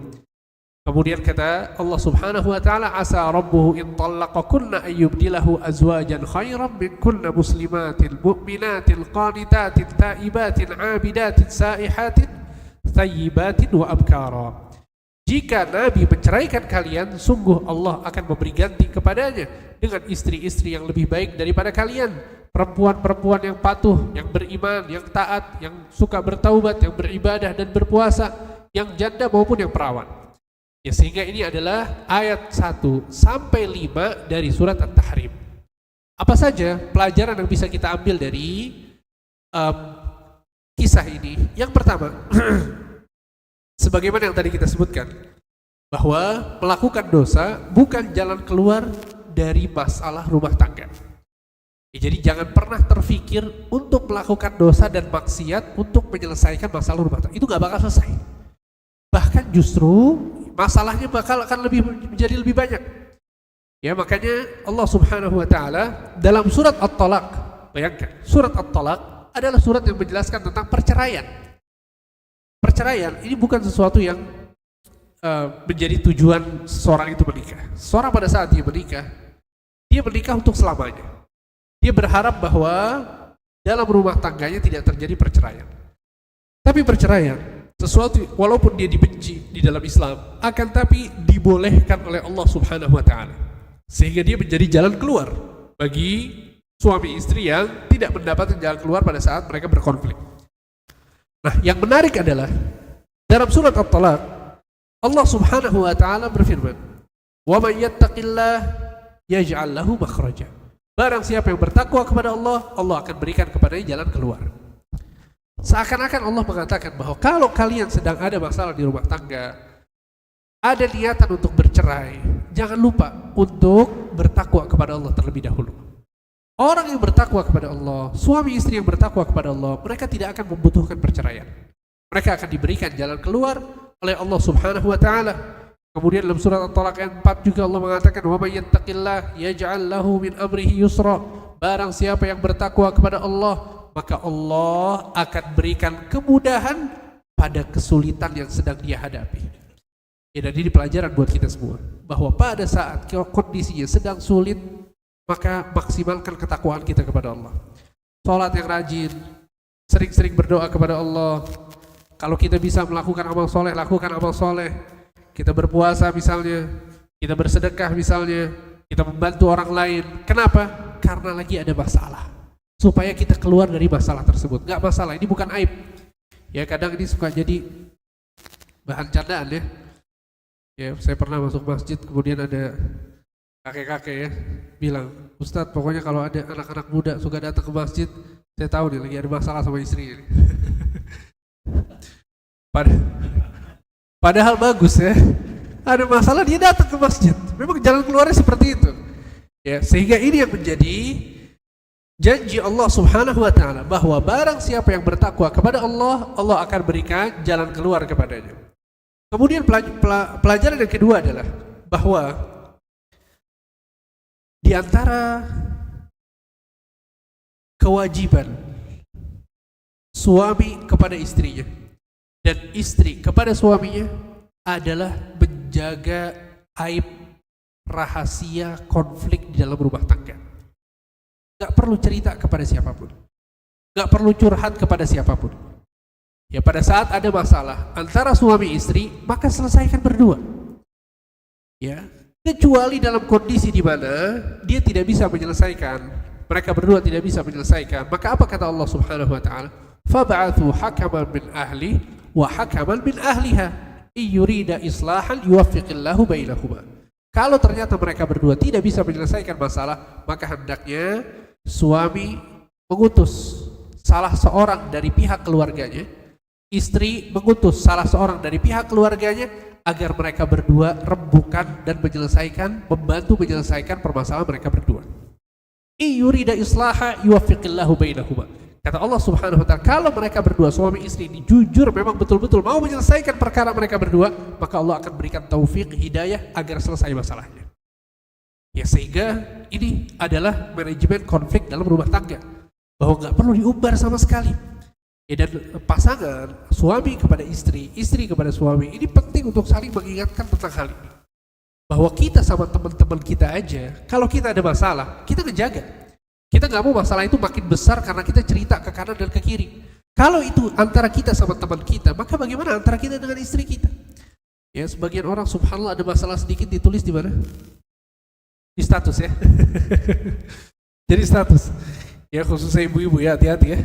Kemudian kata Allah subhanahu wa ta'ala, asa rabbuhu in talaqakunna ayyubdilahu azwajan khairan minkunna muslimatin mu'minatin qanitatin taibatin abidatin saihatin thayyibatin wa abkara. Jika Nabi menceraikan kalian, sungguh Allah akan memberi ganti kepadanya dengan istri-istri yang lebih baik daripada kalian, perempuan-perempuan yang patuh, yang beriman, yang taat, yang suka bertaubat, yang beribadah dan berpuasa, yang janda maupun yang perawan. Ya, sehingga ini adalah ayat 1 sampai 5 dari surat At-Tahrim. Apa saja pelajaran yang bisa kita ambil dari kisah ini? Yang pertama, sebagaimana yang tadi kita sebutkan, bahwa melakukan dosa bukan jalan keluar dari masalah rumah tangga. Ya, jadi jangan pernah terfikir untuk melakukan dosa dan maksiat untuk menyelesaikan masalah rumah tangga. Itu gak bakal selesai. Bahkan justru masalahnya akan menjadi lebih banyak. Ya, makanya Allah subhanahu wa ta'ala dalam surat At-Talaq, bayangkan, surat At-Talaq adalah surat yang menjelaskan tentang perceraian. Perceraian ini bukan sesuatu yang menjadi tujuan seseorang itu menikah. Seorang pada saat dia menikah untuk selamanya. Dia berharap bahwa dalam rumah tangganya tidak terjadi perceraian. Tapi perceraian, sesuatu walaupun dia dibenci di dalam Islam, akan tapi dibolehkan oleh Allah subhanahu wa ta'ala. Sehingga dia menjadi jalan keluar bagi suami istri yang tidak mendapatkan jalan keluar pada saat mereka berkonflik. Nah, yang menarik adalah dalam surat At-Talaq, Allah subhanahu wa ta'ala berfirman, wa man yattaqillah yaj'al lahu makhraja. Barang siapa yang bertakwa kepada Allah, Allah akan berikan kepadanya jalan keluar. Seakan-akan Allah mengatakan bahwa kalau kalian sedang ada masalah di rumah tangga, ada niatan untuk bercerai, jangan lupa untuk bertakwa kepada Allah terlebih dahulu. Orang yang bertakwa kepada Allah, suami istri yang bertakwa kepada Allah, mereka tidak akan membutuhkan perceraian. Mereka akan diberikan jalan keluar oleh Allah subhanahu wa ta'ala. Kemudian dalam surat At-Talaq ayat 4 juga Allah mengatakan, wa may yattaqillah yaj'al lahu min amrihi yusra. Barang siapa yang bertakwa kepada Allah, maka Allah akan berikan kemudahan pada kesulitan yang sedang dia hadapi. Ya, dan ini pelajaran buat kita semua, bahwa pada saat kondisinya sedang sulit, maka maksimalkan ketakwaan kita kepada Allah. Salat yang rajin, sering-sering berdoa kepada Allah. Kalau kita bisa melakukan amal soleh, lakukan amal soleh. Kita berpuasa misalnya, kita bersedekah misalnya, kita membantu orang lain. Kenapa? Karena lagi ada masalah, supaya kita keluar dari masalah tersebut. Gak masalah, ini bukan aib. Ya, kadang ini suka jadi bahan candaan ya. Ya, saya pernah masuk masjid, kemudian ada kakek-kakek ya bilang, Ustadz, pokoknya kalau ada anak-anak muda suka datang ke masjid, saya tahu nih lagi ada masalah sama istrinya nih. Padahal bagus ya, ada masalah dia datang ke masjid. Memang jalan keluarnya seperti itu. Ya, sehingga ini yang menjadi janji Allah subhanahu wa ta'ala, bahwa barang siapa yang bertakwa kepada Allah, Allah akan berikan jalan keluar kepadanya. Kemudian pelajaran yang kedua adalah bahwa Di antara kewajiban suami kepada istrinya dan istri kepada suaminya adalah menjaga aib, rahasia, konflik di dalam rumah tangga. Gak perlu cerita kepada siapapun, gak perlu curhat kepada siapapun. Ya, pada saat ada masalah antara suami istri, maka selesaikan berdua. Ya, kecuali dalam kondisi di mana dia tidak bisa menyelesaikan, mereka berdua tidak bisa menyelesaikan, maka apa kata Allah Subhanahu wa taala? Fab'athu hakaman min ahli wa hakaman min ahliha iyurida islahan yuwaffiqillahu bainahuma. Kalau ternyata mereka berdua tidak bisa menyelesaikan masalah, maka hendaknya suami mengutus salah seorang dari pihak keluarganya, istri mengutus salah seorang dari pihak keluarganya, agar mereka berdua rembukan dan menyelesaikan, membantu menyelesaikan permasalahan mereka berdua. Iyurida islaha yuwaffiqillahu bainahuma. Kata Allah Subhanahu wa taala, kalau mereka berdua suami istri ini jujur memang betul-betul mau menyelesaikan perkara mereka berdua, maka Allah akan berikan taufik, hidayah agar selesai masalahnya. Ya, sehingga ini adalah manajemen konflik dalam rumah tangga, bahwa nggak perlu diumbar sama sekali. Ya, dan pasangan suami kepada istri, istri kepada suami, ini penting untuk saling mengingatkan tentang hal ini. Bahwa kita sama teman-teman kita aja, kalau kita ada masalah, kita ngejaga. Kita nggak mau masalah itu makin besar karena kita cerita ke kanan dan ke kiri. Kalau itu antara kita sama teman kita, maka bagaimana antara kita dengan istri kita? Ya, sebagian orang subhanallah ada masalah sedikit ditulis di mana? Di status ya. Jadi status. Ya, khususnya ibu-ibu ya, hati-hati ya.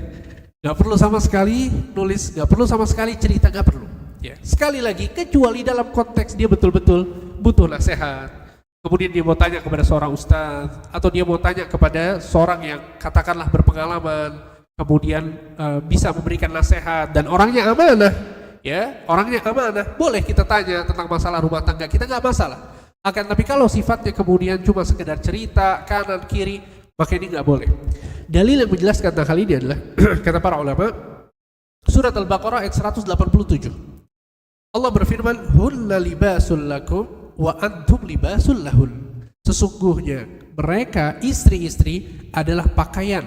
Nggak perlu sama sekali nulis, nggak perlu sama sekali cerita, nggak perlu. Ya, sekali lagi, kecuali dalam konteks dia betul-betul butuh nasihat. Kemudian dia mau tanya kepada seorang ustaz, atau dia mau tanya kepada seorang yang katakanlah berpengalaman, kemudian bisa memberikan nasihat dan orangnya amanah, ya, orangnya amanah, boleh kita tanya tentang masalah rumah tangga kita, nggak masalah. Akan tapi kalau sifatnya kemudian cuma sekedar cerita kanan kiri, maka ini nggak boleh. Dalil yang menjelaskan tentang hal ini adalah kata para ulama, surat Al-Baqarah ayat 187. Allah berfirman, "Hunna libasul lakum wa antum libasul lahun." Sesungguhnya mereka istri-istri adalah pakaian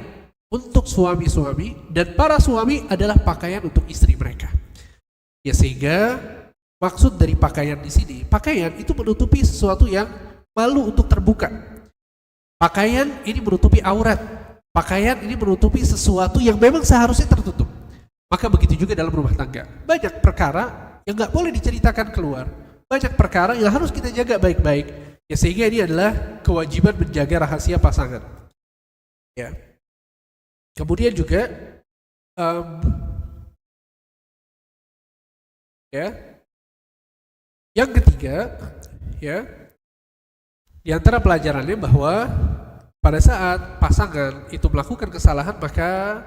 untuk suami-suami dan para suami adalah pakaian untuk istri mereka. Ya, sehingga maksud dari pakaian di sini, pakaian itu menutupi sesuatu yang malu untuk terbuka. Pakaian ini menutupi aurat. Pakaian ini menutupi sesuatu yang memang seharusnya tertutup. Maka begitu juga dalam rumah tangga. Banyak perkara yang nggak boleh diceritakan keluar. Banyak perkara yang harus kita jaga baik-baik. Ya, sehingga ini adalah kewajiban menjaga rahasia pasangan. Ya. Kemudian juga ya, yang ketiga, ya, di antara pelajarannya bahwa pada saat pasangan itu melakukan kesalahan, maka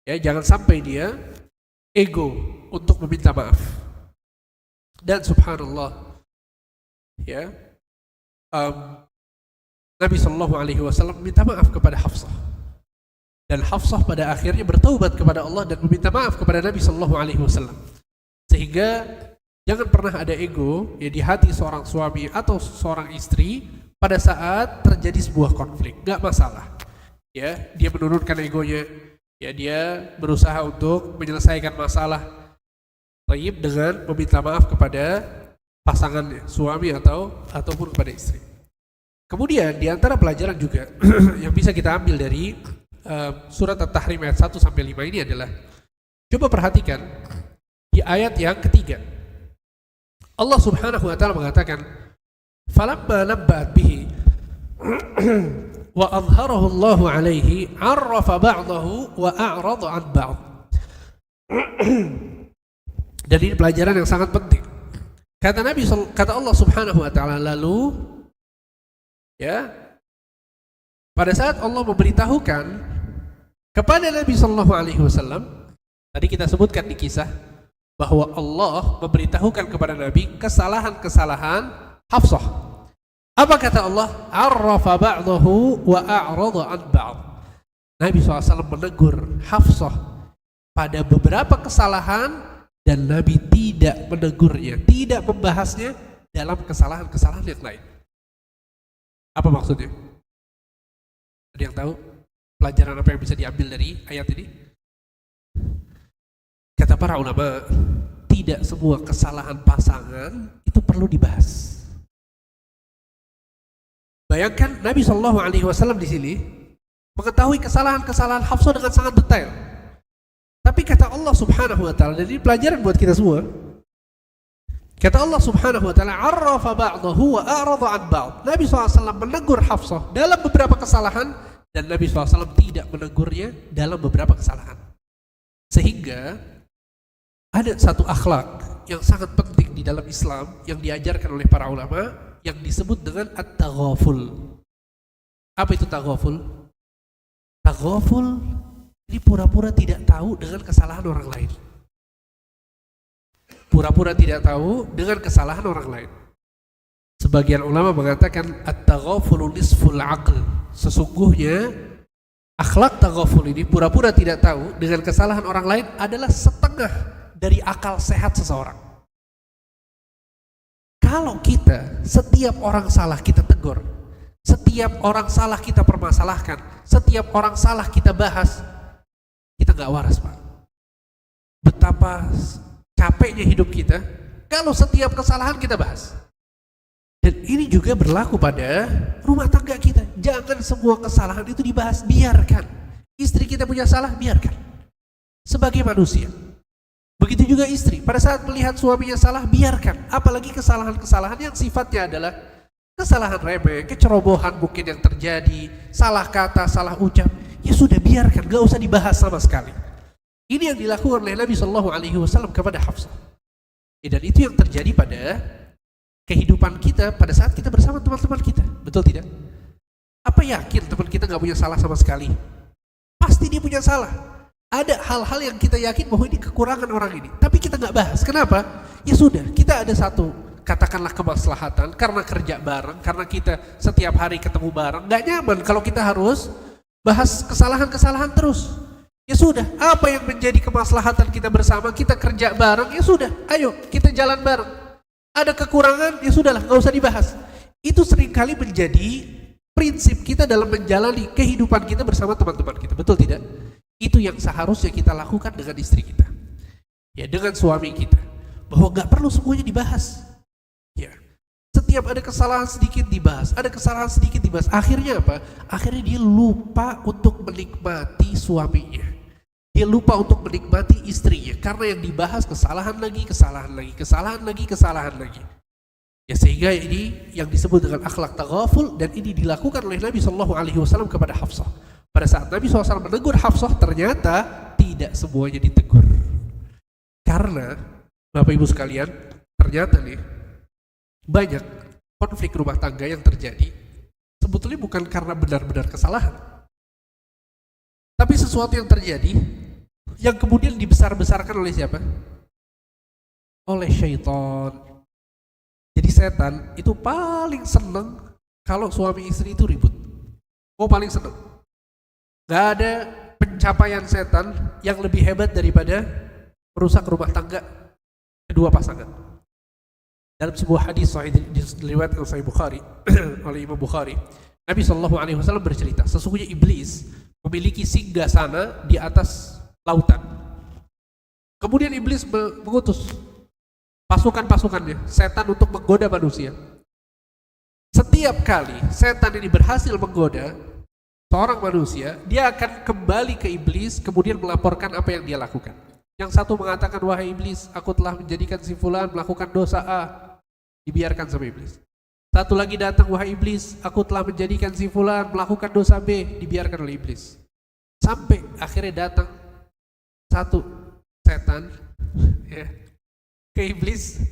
ya jangan sampai dia ego untuk meminta maaf. Dan subhanallah, ya, Nabi Shallallahu Alaihi Wasallam minta maaf kepada Hafsah, dan Hafsah pada akhirnya bertaubat kepada Allah dan meminta maaf kepada Nabi Shallallahu Alaihi Wasallam. Sehingga jangan pernah ada ego ya di hati seorang suami atau seorang istri pada saat terjadi sebuah konflik, nggak masalah. Ya, dia menurunkan egonya, ya dia berusaha untuk menyelesaikan masalah Taib dengan meminta maaf kepada pasangannya, suami ataupun kepada istri. Kemudian di antara pelajaran juga yang bisa kita ambil dari surat At-Tahrim ayat 1 sampai 5 ini adalah, coba perhatikan di ayat yang ketiga. Allah Subhanahu wa taala mengatakan, "Falamma nabba'at bihi wa adharahu Allahu 'alaihi 'arrafa ba'dahu wa a'rada 'an ba'd." Dan ini pelajaran yang sangat penting. Kata Allah Subhanahu wa taala, lalu ya, pada saat Allah memberitahukan kepada Nabi sallallahu alaihi wasallam, tadi kita sebutkan di kisah bahwa Allah memberitahukan kepada Nabi kesalahan-kesalahan Hafsah. Apa kata Allah? Arrafa ba'dahu wa a'rada 'an ba'd. Nabi SAW menegur Hafsah pada beberapa kesalahan dan Nabi tidak menegurnya, tidak membahasnya dalam kesalahan-kesalahan yang lain. Apa maksudnya? Ada yang tahu pelajaran apa yang bisa diambil dari ayat ini? Kata para ulama, tidak semua kesalahan pasangan itu perlu dibahas. Bayangkan Nabi Shallallahu Alaihi Wasallam di sini mengetahui kesalahan-kesalahan Hafsah dengan sangat detail. Tapi kata Allah Subhanahu Wa Taala, dan ini pelajaran buat kita semua. Kata Allah Subhanahu Wa Taala, "Arrafa ba'dahu wa a'rada 'an ba'd." Nabi SAW menegur Hafsah dalam beberapa kesalahan dan Nabi SAW tidak menegurnya dalam beberapa kesalahan. Sehingga ada satu akhlak yang sangat penting di dalam Islam yang diajarkan oleh para ulama yang disebut dengan at-taghaful. Apa itu taghaful? Taghaful ini pura-pura tidak tahu dengan kesalahan orang lain. Pura-pura tidak tahu dengan kesalahan orang lain. Sebagian ulama mengatakan at-taghafulu nisful aql. Sesungguhnya akhlak taghaful ini pura-pura tidak tahu dengan kesalahan orang lain adalah setengah dari akal sehat seseorang. Kalau kita setiap orang salah kita tegur, setiap orang salah kita permasalahkan, setiap orang salah kita bahas, kita gak waras, Pak. Betapa capeknya hidup kita kalau setiap kesalahan kita bahas. Dan ini juga berlaku pada rumah tangga kita. Jangan semua kesalahan itu dibahas, biarkan. Istri kita punya salah, biarkan. Sebagai manusia. Begitu juga istri, pada saat melihat suaminya salah, biarkan. Apalagi kesalahan-kesalahan yang sifatnya adalah kesalahan remeh, kecerobohan mungkin yang terjadi, salah kata, salah ucap. Ya sudah, biarkan, gak usah dibahas sama sekali. Ini yang dilakukan oleh Nabi Shallallahu Alaihi Wasallam kepada Hafsah. Dan itu yang terjadi pada kehidupan kita pada saat kita bersama teman-teman kita. Betul tidak? Apa yakin teman kita gak punya salah sama sekali? Pasti dia punya salah. Ada hal-hal yang kita yakin bahwa ini kekurangan orang ini, tapi kita nggak bahas. Kenapa? Ya sudah, kita ada satu katakanlah kemaslahatan karena kerja bareng, karena kita setiap hari ketemu bareng, nggak nyaman kalau kita harus bahas kesalahan-kesalahan terus. Ya sudah, apa yang menjadi kemaslahatan kita bersama, kita kerja bareng, ya sudah, ayo kita jalan bareng. Ada kekurangan, ya sudahlah, nggak usah dibahas. Itu seringkali menjadi prinsip kita dalam menjalani kehidupan kita bersama teman-teman kita, betul tidak? Itu yang seharusnya kita lakukan dengan istri kita, ya, dengan suami kita, bahwa gak perlu semuanya dibahas. Ya, setiap ada kesalahan sedikit dibahas, ada kesalahan sedikit dibahas. Akhirnya apa? Akhirnya dia lupa untuk menikmati suaminya, dia lupa untuk menikmati istrinya, karena yang dibahas kesalahan lagi, kesalahan lagi, kesalahan lagi, kesalahan lagi. Ya, sehingga ini yang disebut dengan akhlak taghaful, dan ini dilakukan oleh Nabi Shallallahu Alaihi Wasallam kepada Hafsah. Pada saat Nabi SAW menegur Hafsah, ternyata tidak semuanya ditegur. Karena, Bapak Ibu sekalian, ternyata nih, banyak konflik rumah tangga yang terjadi, sebetulnya bukan karena benar-benar kesalahan. Tapi sesuatu yang terjadi, yang kemudian dibesar-besarkan oleh siapa? Oleh syaitan. Jadi setan itu paling seneng kalau suami istri itu ribut. Oh, paling seneng. Gak ada pencapaian setan yang lebih hebat daripada merusak rumah tangga kedua pasangan. Dalam sebuah hadis sahih diriwayatkan oleh Bukhari oleh Imam Bukhari, Nabi Shallallahu Alaihi Wasallam bercerita, sesungguhnya iblis memiliki singgasana di atas lautan. Kemudian iblis mengutus pasukan-pasukannya, setan, untuk menggoda manusia. Setiap kali setan ini berhasil menggoda seorang manusia, dia akan kembali ke iblis, kemudian melaporkan apa yang dia lakukan. Yang satu mengatakan, wahai iblis, aku telah menjadikan si fulan melakukan dosa A, dibiarkan sama iblis. Satu lagi datang, wahai iblis, aku telah menjadikan si fulan melakukan dosa B, dibiarkan oleh iblis. Sampai akhirnya datang satu setan ya, ke iblis.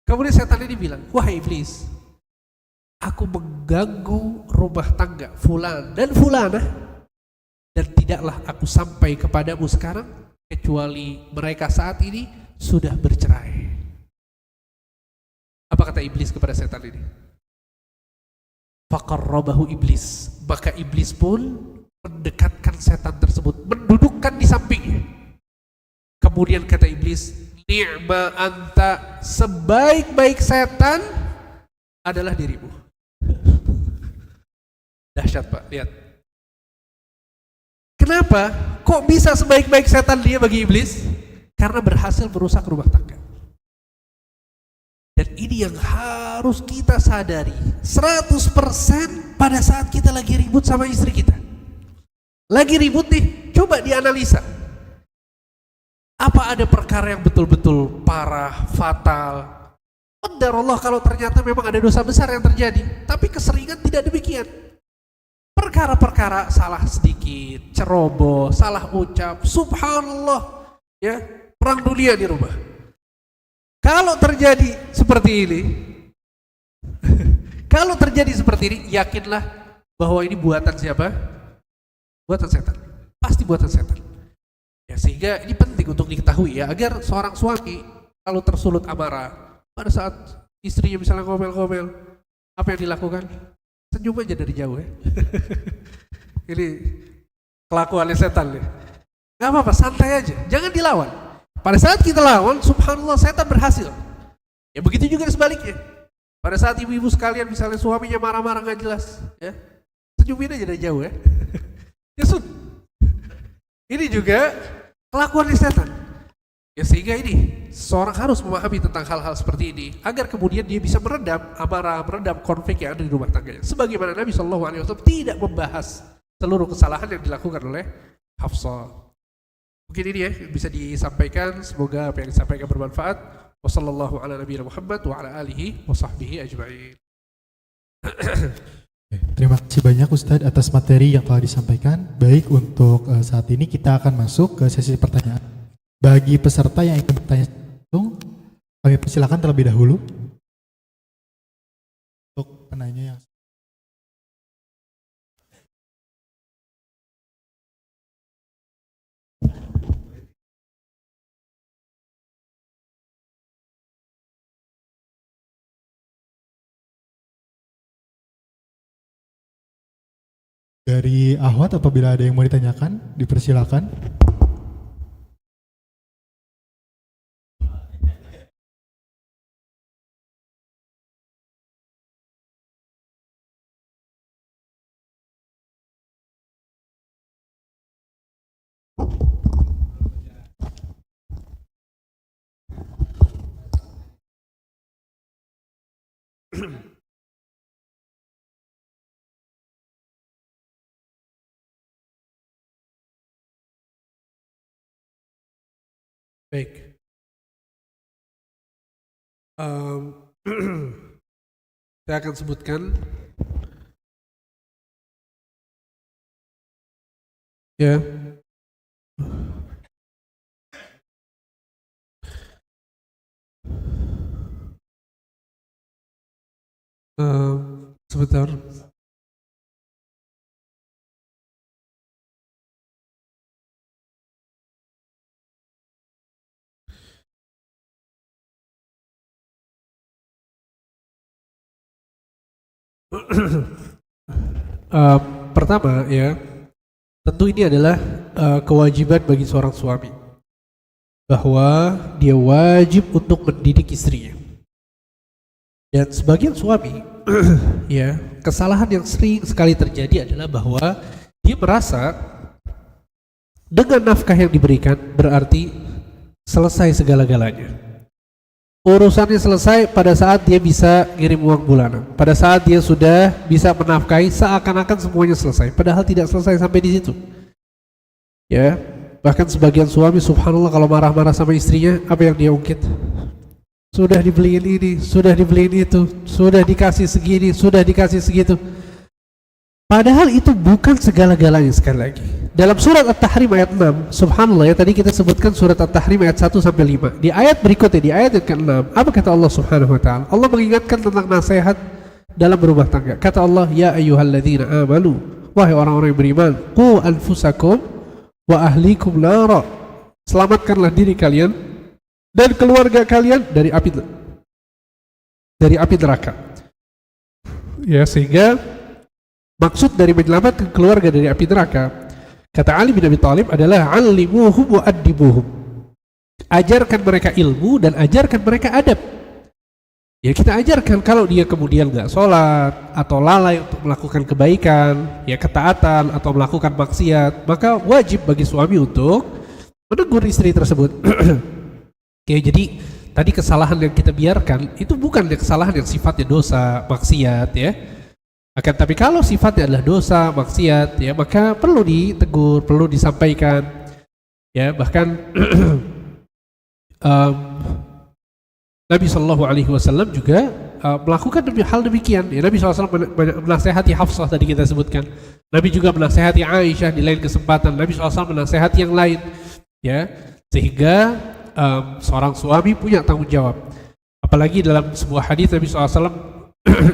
Kemudian setan ini bilang, wahai iblis, aku mengganggu rumah tangga fulan dan fulana, dan tidaklah aku sampai kepadamu sekarang kecuali mereka saat ini sudah bercerai. Apa kata iblis kepada setan ini? Faqarrabahu iblis, maka iblis pun mendekatkan setan tersebut, mendudukkan di sampingnya. Kemudian kata iblis, ni'ma anta, sebaik-baik setan adalah dirimu. Dahsyat, Pak, lihat. Kenapa? Kok bisa sebaik-baik setan dia bagi iblis? Karena berhasil merusak rumah tangga. Dan ini yang harus kita sadari 100% pada saat kita lagi ribut sama istri kita. Lagi ribut nih, coba dianalisa. Apa ada perkara yang betul-betul parah, fatal? Qadarullah kalau ternyata memang ada dosa besar yang terjadi, tapi keseringan tidak demikian. Perkara-perkara salah sedikit, ceroboh, salah ucap, subhanallah, ya, perang dunia di rumah. Kalau terjadi seperti ini, kalau terjadi seperti ini, yakinlah bahwa ini buatan siapa? Buatan setan. Pasti buatan setan. Ya, sehingga ini penting untuk diketahui ya, agar seorang suami kalau tersulut amarah, pada saat istrinya misalnya ngomel-ngomel, apa yang dilakukan? Senyum aja dari jauh ya. Ini kelakuannya setan nih. Gak apa-apa, santai aja, jangan dilawan. Pada saat kita lawan, subhanallah, setan berhasil. Ya begitu juga sebaliknya. Pada saat ibu-ibu sekalian misalnya suaminya marah-marah gak jelas, ya, senyumin aja dari jauh ya. Ya sudah. Ini juga kelakuan setan. Ya sehingga ini seorang harus memahami tentang hal-hal seperti ini agar kemudian dia bisa meredam amarah, meredam konflik yang ada di rumah tangganya. Sebagaimana Nabi SAW tidak membahas seluruh kesalahan yang dilakukan oleh Hafsah. Mungkin ini ya bisa disampaikan, semoga apa yang disampaikan bermanfaat. Wassallallahu ala nabiyina Muhammad wa ala alihi wa sahbihi ajma'in.
Terima kasih banyak Ustadz atas materi yang telah disampaikan. Baik, untuk saat ini kita akan masuk ke sesi pertanyaan. Bagi peserta yang ingin bertanya langsung, kami persilakan terlebih dahulu. Untuk penanya yang dari Ahwat, apabila ada yang mau ditanyakan, dipersilakan.
Baik. Saya akan sebutkan ya. Sebentar. Pertama ya, tentu ini adalah kewajiban bagi seorang suami bahwa dia wajib untuk mendidik istrinya. Dan sebagian suami ya, kesalahan yang sering sekali terjadi adalah bahwa dia merasa dengan nafkah yang diberikan berarti selesai segala-galanya. Urusannya selesai pada saat dia bisa ngirim uang bulanan. Pada saat dia sudah bisa menafkahi, seakan-akan semuanya selesai. Padahal tidak selesai sampai di situ. Ya, bahkan sebagian suami subhanallah kalau marah-marah sama istrinya, apa yang dia ungkit? Sudah dibeliin ini, sudah dibeliin itu, sudah dikasih segini, sudah dikasih segitu. Padahal itu bukan segala-galanya. Sekali lagi, dalam surat At-Tahrim ayat 6, subhanallah ya, tadi kita sebutkan surat At-Tahrim ayat 1-5. Di ayat berikutnya, di ayat yang ke-6, apa kata Allah subhanahu wa ta'ala? Allah mengingatkan tentang nasihat dalam berumah tangga. Kata Allah, ya ayyuhalladzina amanu, wahai orang-orang yang beriman, qu anfusakum wa ahlikum nara, selamatkanlah diri kalian dan keluarga kalian dari api neraka. Ya, sehingga maksud dari menyelamatkan keluarga dari api neraka, kata Ali bin Abi Thalib, adalah alimuhum wa addibuhum. Ajarkan mereka ilmu dan ajarkan mereka adab. Ya kita ajarkan kalau dia kemudian nggak sholat atau lalai untuk melakukan kebaikan, ya ketaatan atau melakukan maksiat, maka wajib bagi suami untuk menegur istri tersebut. Ya, jadi tadi kesalahan yang kita biarkan itu bukan kesalahan yang sifatnya dosa, maksiat ya. Akan tapi kalau sifatnya adalah dosa, maksiat ya, maka perlu ditegur, perlu disampaikan. Ya, bahkan Nabi Shallallahu Alaihi Wasallam juga melakukan hal demikian. Ya, Nabi SAW menasehati Hafsah tadi kita sebutkan. Nabi juga menasehati Aisyah di lain kesempatan. Nabi SAW menasehati yang lain. Ya, sehingga seorang suami punya tanggung jawab. Apalagi dalam sebuah hadis Nabi SAW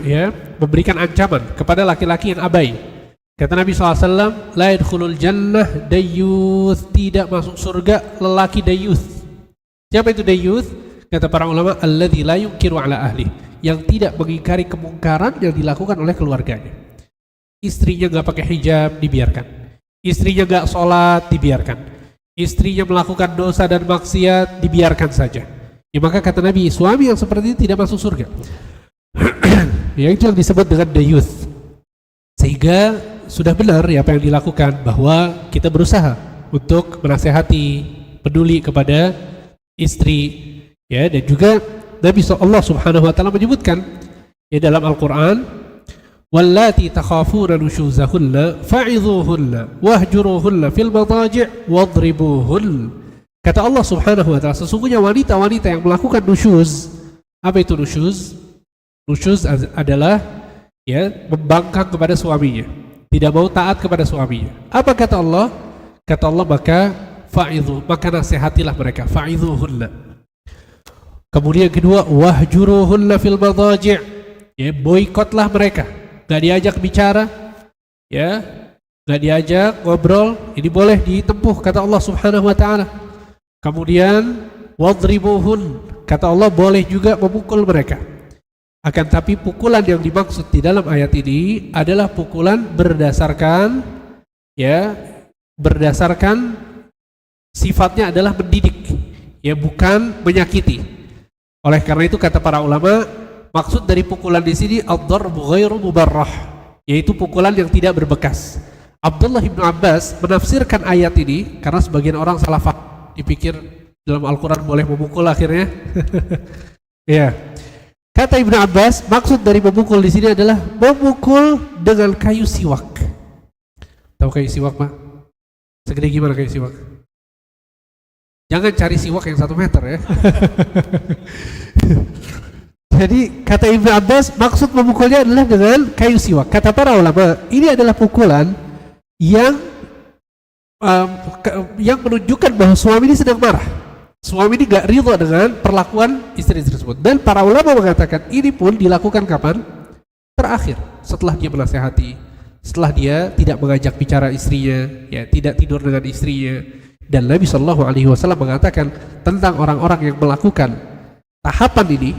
ya memberikan ancaman kepada laki-laki yang abai. Kata Nabi SAW, la yadkhulul jannah dayyuth, tidak masuk surga lelaki dayyuth. Siapa itu dayyuth? Kata para ulama, alladzi la yunkiru ala ahli, yang tidak mengingkari kemungkaran yang dilakukan oleh keluarganya. Istrinya nggak pakai hijab, dibiarkan. Istrinya nggak sholat, dibiarkan. Istrinya melakukan dosa dan maksiat, dibiarkan saja. Ya, maka kata Nabi, suami yang seperti itu tidak masuk surga. Ya, itu yang disebut dengan dayuth. Sehingga sudah benar ya apa yang dilakukan, bahwa kita berusaha untuk menasehati, peduli kepada istri. Ya, dan juga Nabi Allah Subhanahu wa taala menyebutkan ya dalam Al-Qur'an, wallati takhafuna nushuzahunna fa'idhuhunna wahjuruhunna fil madaji' wadribuhun. Kata Allah Subhanahu wa taala, sesungguhnya wanita-wanita yang melakukan nusyuz. Apa itu nusyuz? Nusyuz adalah ya membangkang kepada suaminya, tidak mau taat kepada suaminya. Apa kata Allah? Kata Allah, maka nasihatilah mereka, fa'idhuhunna. Kemudian kedua, wahjuruhunna fil madaji', ya boikotlah mereka, nggak diajak bicara, ya nggak diajak ngobrol, ini boleh ditempuh kata Allah Subhanahu wa taala. Kemudian wadribuhun, kata Allah boleh juga memukul mereka. Akan tapi pukulan yang dimaksud di dalam ayat ini adalah pukulan berdasarkan sifatnya adalah mendidik, ya bukan menyakiti. Oleh karena itu kata para ulama, maksud dari pukulan di sini ad-darbu ghairu mubarrah, yaitu pukulan yang tidak berbekas. Abdullah bin Abbas menafsirkan ayat ini karena sebagian orang salah faham, dipikir dalam Al-Quran boleh memukul akhirnya. Ya. Kata Ibnu Abbas, maksud dari memukul di sini adalah memukul dengan kayu siwak. Tahu kayu siwak, Pak? Segede gimana kayu siwak? Jangan cari siwak yang 1 meter ya. Jadi kata Ibnu Abbas, maksud memukulnya adalah dengan kayu siwak. Kata para ulama, ini adalah pukulan yang menunjukkan bahwa suami ini sedang marah. Suami ini gak ridho dengan perlakuan istri tersebut. Dan para ulama mengatakan ini pun dilakukan kapan? Terakhir, setelah dia menasehati, setelah dia tidak mengajak bicara istrinya, ya tidak tidur dengan istrinya. Dan Nabi Shallallahu Alaihi Wasallam mengatakan tentang orang-orang yang melakukan tahapan ini,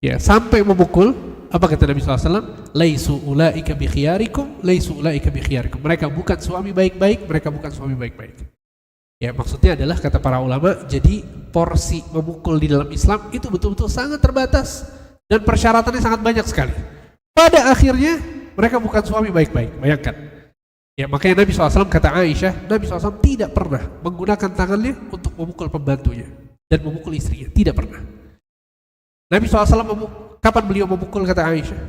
ya sampai memukul, apa kata Nabi SAW? Laisu ulaika bi khiyarikum, laisu ulaika bi khiyarikum. Mereka bukan suami baik-baik, mereka bukan suami baik-baik. Ya maksudnya adalah kata para ulama, jadi porsi memukul di dalam Islam itu betul-betul sangat terbatas dan persyaratannya sangat banyak sekali. Pada akhirnya mereka bukan suami baik-baik. Bayangkan. Ya makanya Nabi SAW kata Aisyah, Nabi SAW tidak pernah menggunakan tangannya untuk memukul pembantunya dan memukul istrinya, tidak pernah. Nabi SAW kapan beliau memukul, kata Aisyah?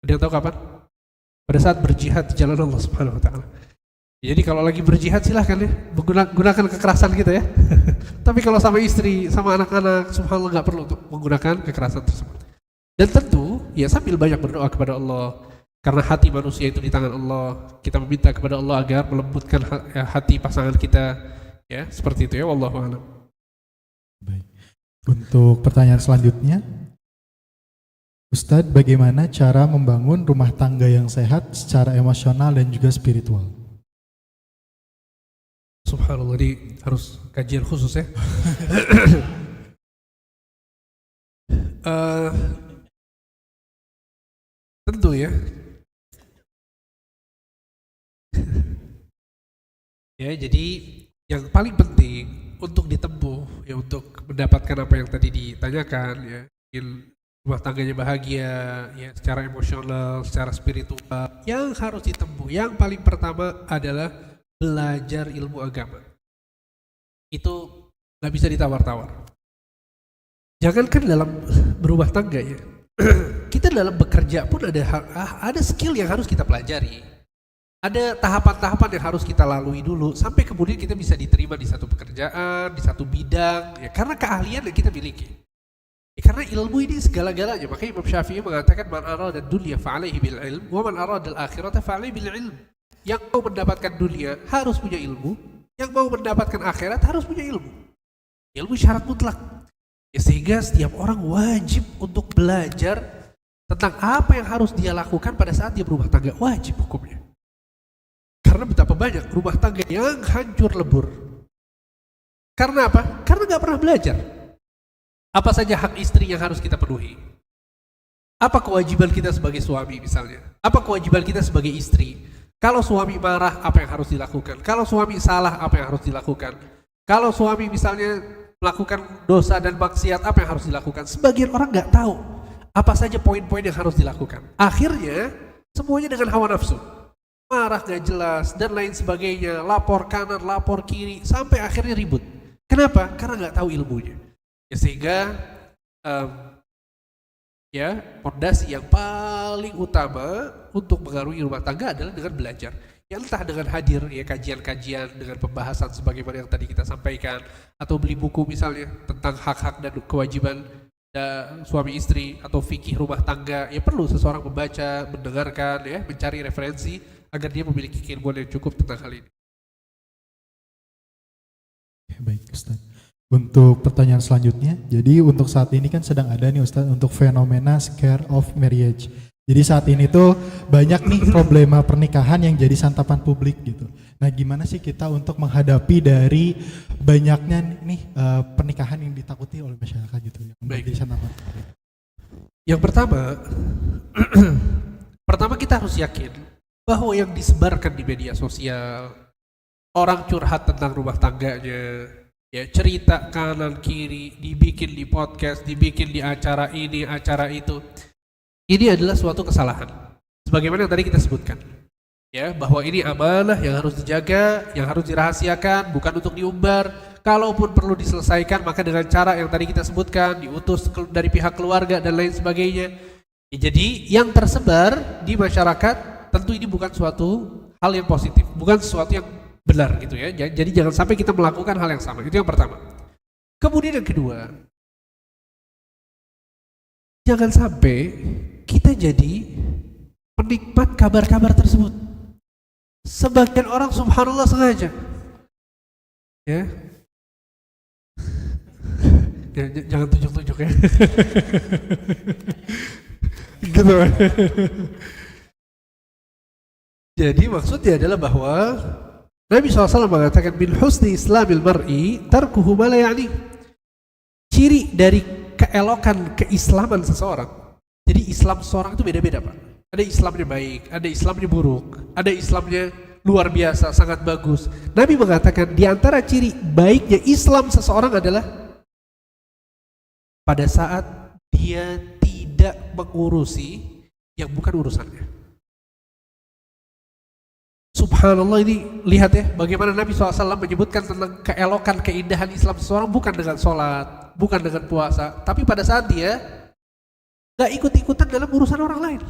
Ada yang tahu kapan? Pada saat berjihad di jalan Allah Subhanahu Wa Taala. Jadi kalau lagi berjihad silahkan ya, gunakan kekerasan gitu ya. Tapi kalau sama istri, sama anak-anak, subhanallah nggak perlu untuk menggunakan kekerasan tersebut. Dan tentu ya sambil banyak berdoa kepada Allah. Karena hati manusia itu di tangan Allah. Kita meminta kepada Allah agar melembutkan hati pasangan kita. Ya, seperti itu ya, wallahu a'lam.
Baik. Untuk pertanyaan selanjutnya, Ustadz, bagaimana cara membangun rumah tangga yang sehat secara emosional dan juga spiritual?
Subhanallah, ini harus kajian khusus ya. Tentu ya. Ya, jadi yang paling penting untuk ditempuh ya, untuk mendapatkan apa yang tadi ditanyakan ya, rumah tangganya bahagia, ya secara emosional, secara spiritual. Yang harus ditempuh, yang paling pertama adalah belajar ilmu agama. Itu nggak bisa ditawar-tawar. Jangankan dalam berumah tangga ya, kita dalam bekerja pun ada skill yang harus kita pelajari. Ada tahapan-tahapan yang harus kita lalui dulu sampai kemudian kita bisa diterima di satu pekerjaan, di satu bidang, ya karena keahlian yang kita miliki. Ya, karena ilmu ini segala-galanya. Makanya Imam Syafi'i mengatakan man arada dunya fa'alaihi bil ilm wa man arada al akhirata fa'alaihi bil ilm. Yang mau mendapatkan dunia harus punya ilmu, yang mau mendapatkan akhirat harus punya ilmu. Ilmu syarat mutlak. Ya, sehingga setiap orang wajib untuk belajar tentang apa yang harus dia lakukan pada saat dia berumah tangga. Wajib hukumnya. Karena betapa banyak rumah tangga yang hancur lebur. Karena apa? Karena nggak pernah belajar. Apa saja hak istri yang harus kita penuhi? Apa kewajiban kita sebagai suami misalnya? Apa kewajiban kita sebagai istri? Kalau suami marah, apa yang harus dilakukan? Kalau suami salah, apa yang harus dilakukan? Kalau suami misalnya melakukan dosa dan maksiat, apa yang harus dilakukan? Sebagian orang nggak tahu apa saja poin-poin yang harus dilakukan. Akhirnya semuanya dengan hawa nafsu. Marah gak jelas dan lain sebagainya, lapor kanan, lapor kiri, sampai akhirnya ribut. Kenapa? Karena nggak tahu ilmunya. Ya, sehingga fondasi yang paling utama untuk mengarungi rumah tangga adalah dengan belajar. Ya, entah dengan hadir ya kajian-kajian dengan pembahasan sebagaimana yang tadi kita sampaikan, atau beli buku misalnya tentang hak-hak dan kewajiban suami istri, atau fikih rumah tangga. Ya perlu seseorang membaca, mendengarkan, ya mencari referensi agar dia memiliki keilmuan yang cukup tentang hal ini.
Baik Ustaz. Untuk pertanyaan selanjutnya, jadi untuk saat ini kan sedang ada nih Ustaz untuk fenomena scare of marriage. Jadi saat ini tuh banyak nih problema pernikahan yang jadi santapan publik gitu. Nah gimana sih kita untuk menghadapi dari banyaknya nih pernikahan yang ditakuti oleh masyarakat gitu yang menjadi santapan publik?
Yang pertama kita harus yakin bahwa yang disebarkan di media sosial, orang curhat tentang rumah tangganya, ya cerita kanan kiri, dibikin di podcast, dibikin di acara ini, acara itu, ini adalah suatu kesalahan. Sebagaimana yang tadi kita sebutkan, ya bahwa ini amanah yang harus dijaga, yang harus dirahasiakan, bukan untuk diumbar. Kalaupun perlu diselesaikan, maka dengan cara yang tadi kita sebutkan, diutus dari pihak keluarga dan lain sebagainya. Ya, jadi yang tersebar di masyarakat tentu ini bukan suatu hal yang positif, bukan sesuatu yang benar gitu ya. Jadi jangan sampai kita melakukan hal yang sama. Itu yang pertama. Kemudian yang kedua, jangan sampai kita jadi penikmat kabar-kabar tersebut. Sebagian orang subhanallah sengaja, ya, jangan tunjuk-tunjuk ya, gitu. Jadi maksudnya adalah bahwa Nabi SAW mengatakan min husni islamil mar'i tarkuhu ma la ya'ni. Ciri dari keelokan keislaman seseorang. Jadi Islam seseorang itu beda-beda Pak. Ada Islamnya baik, ada Islamnya buruk, ada Islamnya luar biasa, sangat bagus. Nabi mengatakan di antara ciri baiknya Islam seseorang adalah pada saat dia tidak mengurusi yang bukan urusannya. Subhanallah, ini lihat ya bagaimana Nabi SAW menyebutkan tentang keelokan, keindahan Islam seseorang bukan dengan sholat, bukan dengan puasa, tapi pada saat dia gak ikut-ikutan dalam urusan orang lain.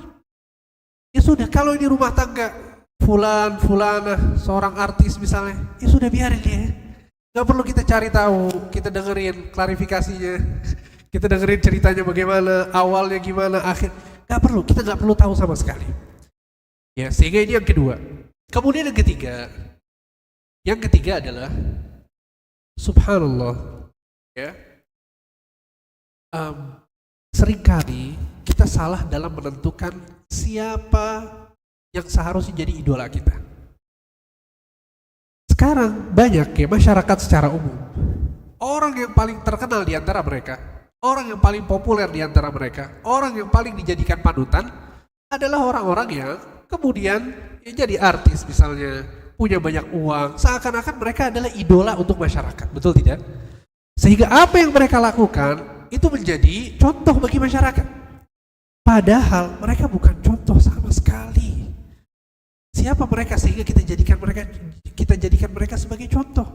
Ya sudah, kalau ini rumah tangga fulanah, seorang artis misalnya, ya sudah biarin dia. Gak perlu kita cari tahu, kita dengerin klarifikasinya, kita dengerin ceritanya bagaimana, awalnya gimana, akhir. Gak perlu, kita gak perlu tahu sama sekali. Ya, sehingga ini yang kedua. Kemudian yang ketiga adalah subhanallah, ya, seringkali kita salah dalam menentukan siapa yang seharusnya jadi idola kita. Sekarang banyak ya masyarakat secara umum, orang yang paling terkenal di antara mereka, orang yang paling populer di antara mereka, orang yang paling dijadikan panutan adalah orang-orang yang kemudian ya jadi artis misalnya, punya banyak uang, seakan-akan mereka adalah idola untuk masyarakat, betul tidak? Sehingga apa yang mereka lakukan itu menjadi contoh bagi masyarakat. Padahal mereka bukan contoh sama sekali. Siapa mereka sehingga kita jadikan mereka sebagai contoh?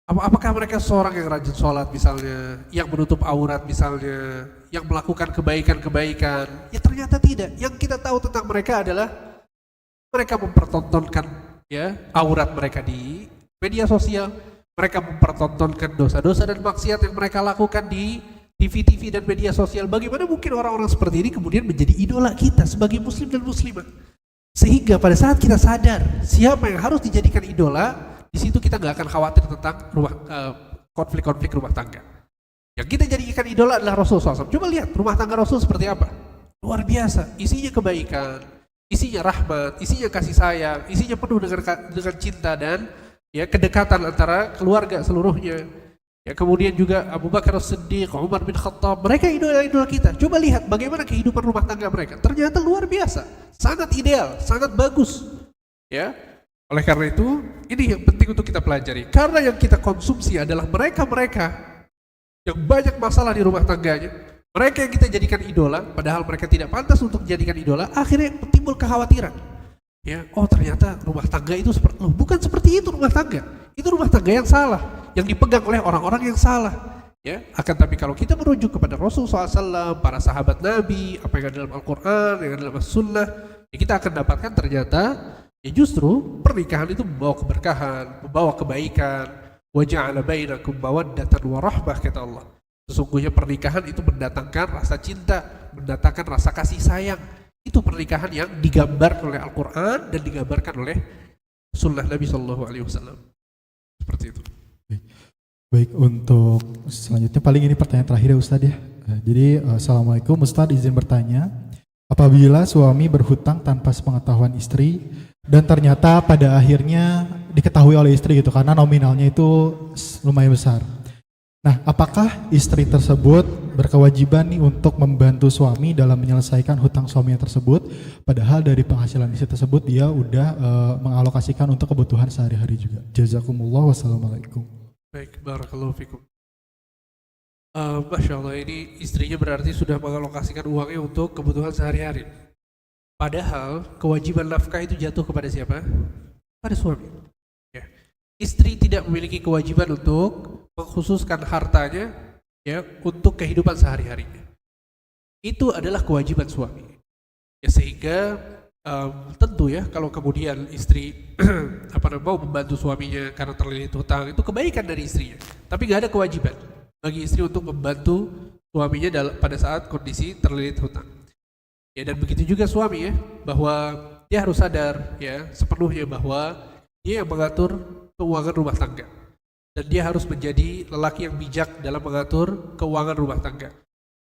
Apakah mereka seorang yang rajin sholat misalnya, yang menutup aurat misalnya, yang melakukan kebaikan-kebaikan? Ya ternyata tidak. Yang kita tahu tentang mereka adalah mereka mempertontonkan aurat mereka di media sosial, mereka mempertontonkan dosa-dosa dan maksiat yang mereka lakukan di TV dan media sosial. Bagaimana mungkin orang-orang seperti ini kemudian menjadi idola kita sebagai muslim dan muslimah? Sehingga pada saat kita sadar siapa yang harus dijadikan idola, di situ kita nggak akan khawatir tentang konflik-konflik rumah tangga. Yang kita jadikan idola adalah Rasul SAW. Coba lihat rumah tangga Rasul seperti apa. Luar biasa, isinya kebaikan, isinya rahmat, isinya kasih sayang, isinya penuh dengan cinta dan kedekatan antara keluarga seluruhnya. Kemudian juga Abu Bakar As-Siddiq, Umar bin Khattab, mereka idola-idola kita. Coba lihat bagaimana kehidupan rumah tangga mereka. Ternyata luar biasa, sangat ideal, sangat bagus. Oleh karena itu, ini yang penting untuk kita pelajari. Karena yang kita konsumsi adalah mereka-mereka yang banyak masalah di rumah tangganya. Mereka yang kita jadikan idola, padahal mereka tidak pantas untuk dijadikan idola. Akhirnya timbul kekhawatiran. Oh ternyata rumah tangga itu bukan seperti itu rumah tangga. Itu rumah tangga yang salah, yang dipegang oleh orang-orang yang salah. Akan tapi kalau kita merujuk kepada Rasulullah SAW, para sahabat Nabi, apa yang ada dalam Al-Quran, yang ada dalam As-Sunnah, kita akan dapatkan ternyata justru pernikahan itu membawa keberkahan, membawa kebaikan. Wa ja'ala bainakum mawaddatan wa rahmah, kata Allah. Sesungguhnya pernikahan itu mendatangkan rasa cinta, mendatangkan rasa kasih sayang. Itu pernikahan yang digambarkan oleh Al-Quran dan digambarkan oleh Sunnah Nabi SAW. Seperti itu.
Baik, untuk selanjutnya paling ini pertanyaan terakhir ya Ustadz ya. Jadi Assalamualaikum Ustadz, izin bertanya, apabila suami berhutang tanpa sepengetahuan istri dan ternyata pada akhirnya diketahui oleh istri gitu karena nominalnya itu lumayan besar. Nah, apakah istri tersebut berkewajiban nih untuk membantu suami dalam menyelesaikan hutang suaminya tersebut, padahal dari penghasilan istri tersebut dia udah mengalokasikan untuk kebutuhan sehari-hari juga. Jazakumullah, wassalamualaikum.
Baik, barakallahu fikum. Masya Allah, ini istrinya berarti sudah mengalokasikan uangnya untuk kebutuhan sehari-hari. Padahal kewajiban nafkah itu jatuh kepada siapa? Pada suami. Istri tidak memiliki kewajiban untuk mengkhususkan hartanya untuk kehidupan sehari-harinya. Itu adalah kewajiban suami. Sehingga tentu kalau kemudian istri mau membantu suaminya karena terlilit hutang, itu kebaikan dari istrinya. Tapi nggak ada kewajiban bagi istri untuk membantu suaminya pada saat kondisi terlilit hutang. Dan begitu juga suami bahwa dia harus sadar sepenuhnya bahwa dia yang mengatur keuangan rumah tangga. Dan dia harus menjadi lelaki yang bijak dalam mengatur keuangan rumah tangga.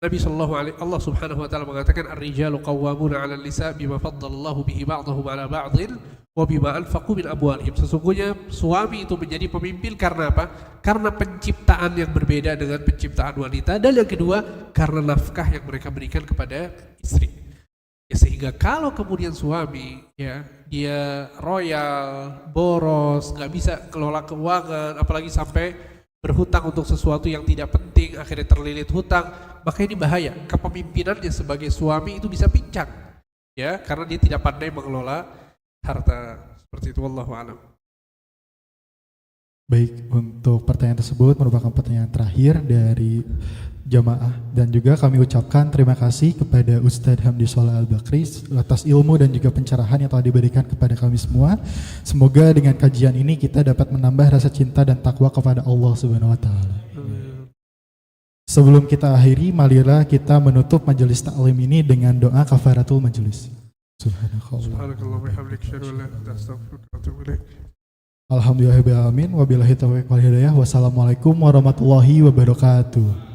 Nabi Allah Subhanahu wa taala mengatakan ar-rijalu qawwamuna 'ala an-nisa bima faddalallahu bihi ba'dahum 'ala ba'dhin wa bima anfaqu min amwalihim. Sesungguhnya suami itu menjadi pemimpin karena apa? Karena penciptaan yang berbeda dengan penciptaan wanita, dan yang kedua karena nafkah yang mereka berikan kepada istri. Sehingga kalau kemudian suami dia royal, boros, nggak bisa kelola keuangan, apalagi sampai berhutang untuk sesuatu yang tidak penting, akhirnya terlilit hutang, maka ini bahaya. Kepemimpinannya sebagai suami itu bisa pincang, karena dia tidak pandai mengelola harta. Seperti itu, wallahu a'lam.
Baik, untuk pertanyaan tersebut merupakan pertanyaan terakhir dari jamaah, dan juga kami ucapkan terima kasih kepada Ustadz Hamdi Sholeh Al-Bakri atas ilmu dan juga pencerahan yang telah diberikan kepada kami semua. Semoga dengan kajian ini kita dapat menambah rasa cinta dan takwa kepada Allah Subhanahu wa taala. Sebelum kita akhiri, marilah kita menutup majelis taklim ini dengan doa kafaratul majelis.
Subhanakallah wa bihamdika asyhadu an la ilaha illa anta astaghfiruka wa atubu ilaik.
Alhamdulillahirabbil alamin, wabillahi taufiq wal hidayah. Wassalamualaikum warahmatullahi wabarakatuh.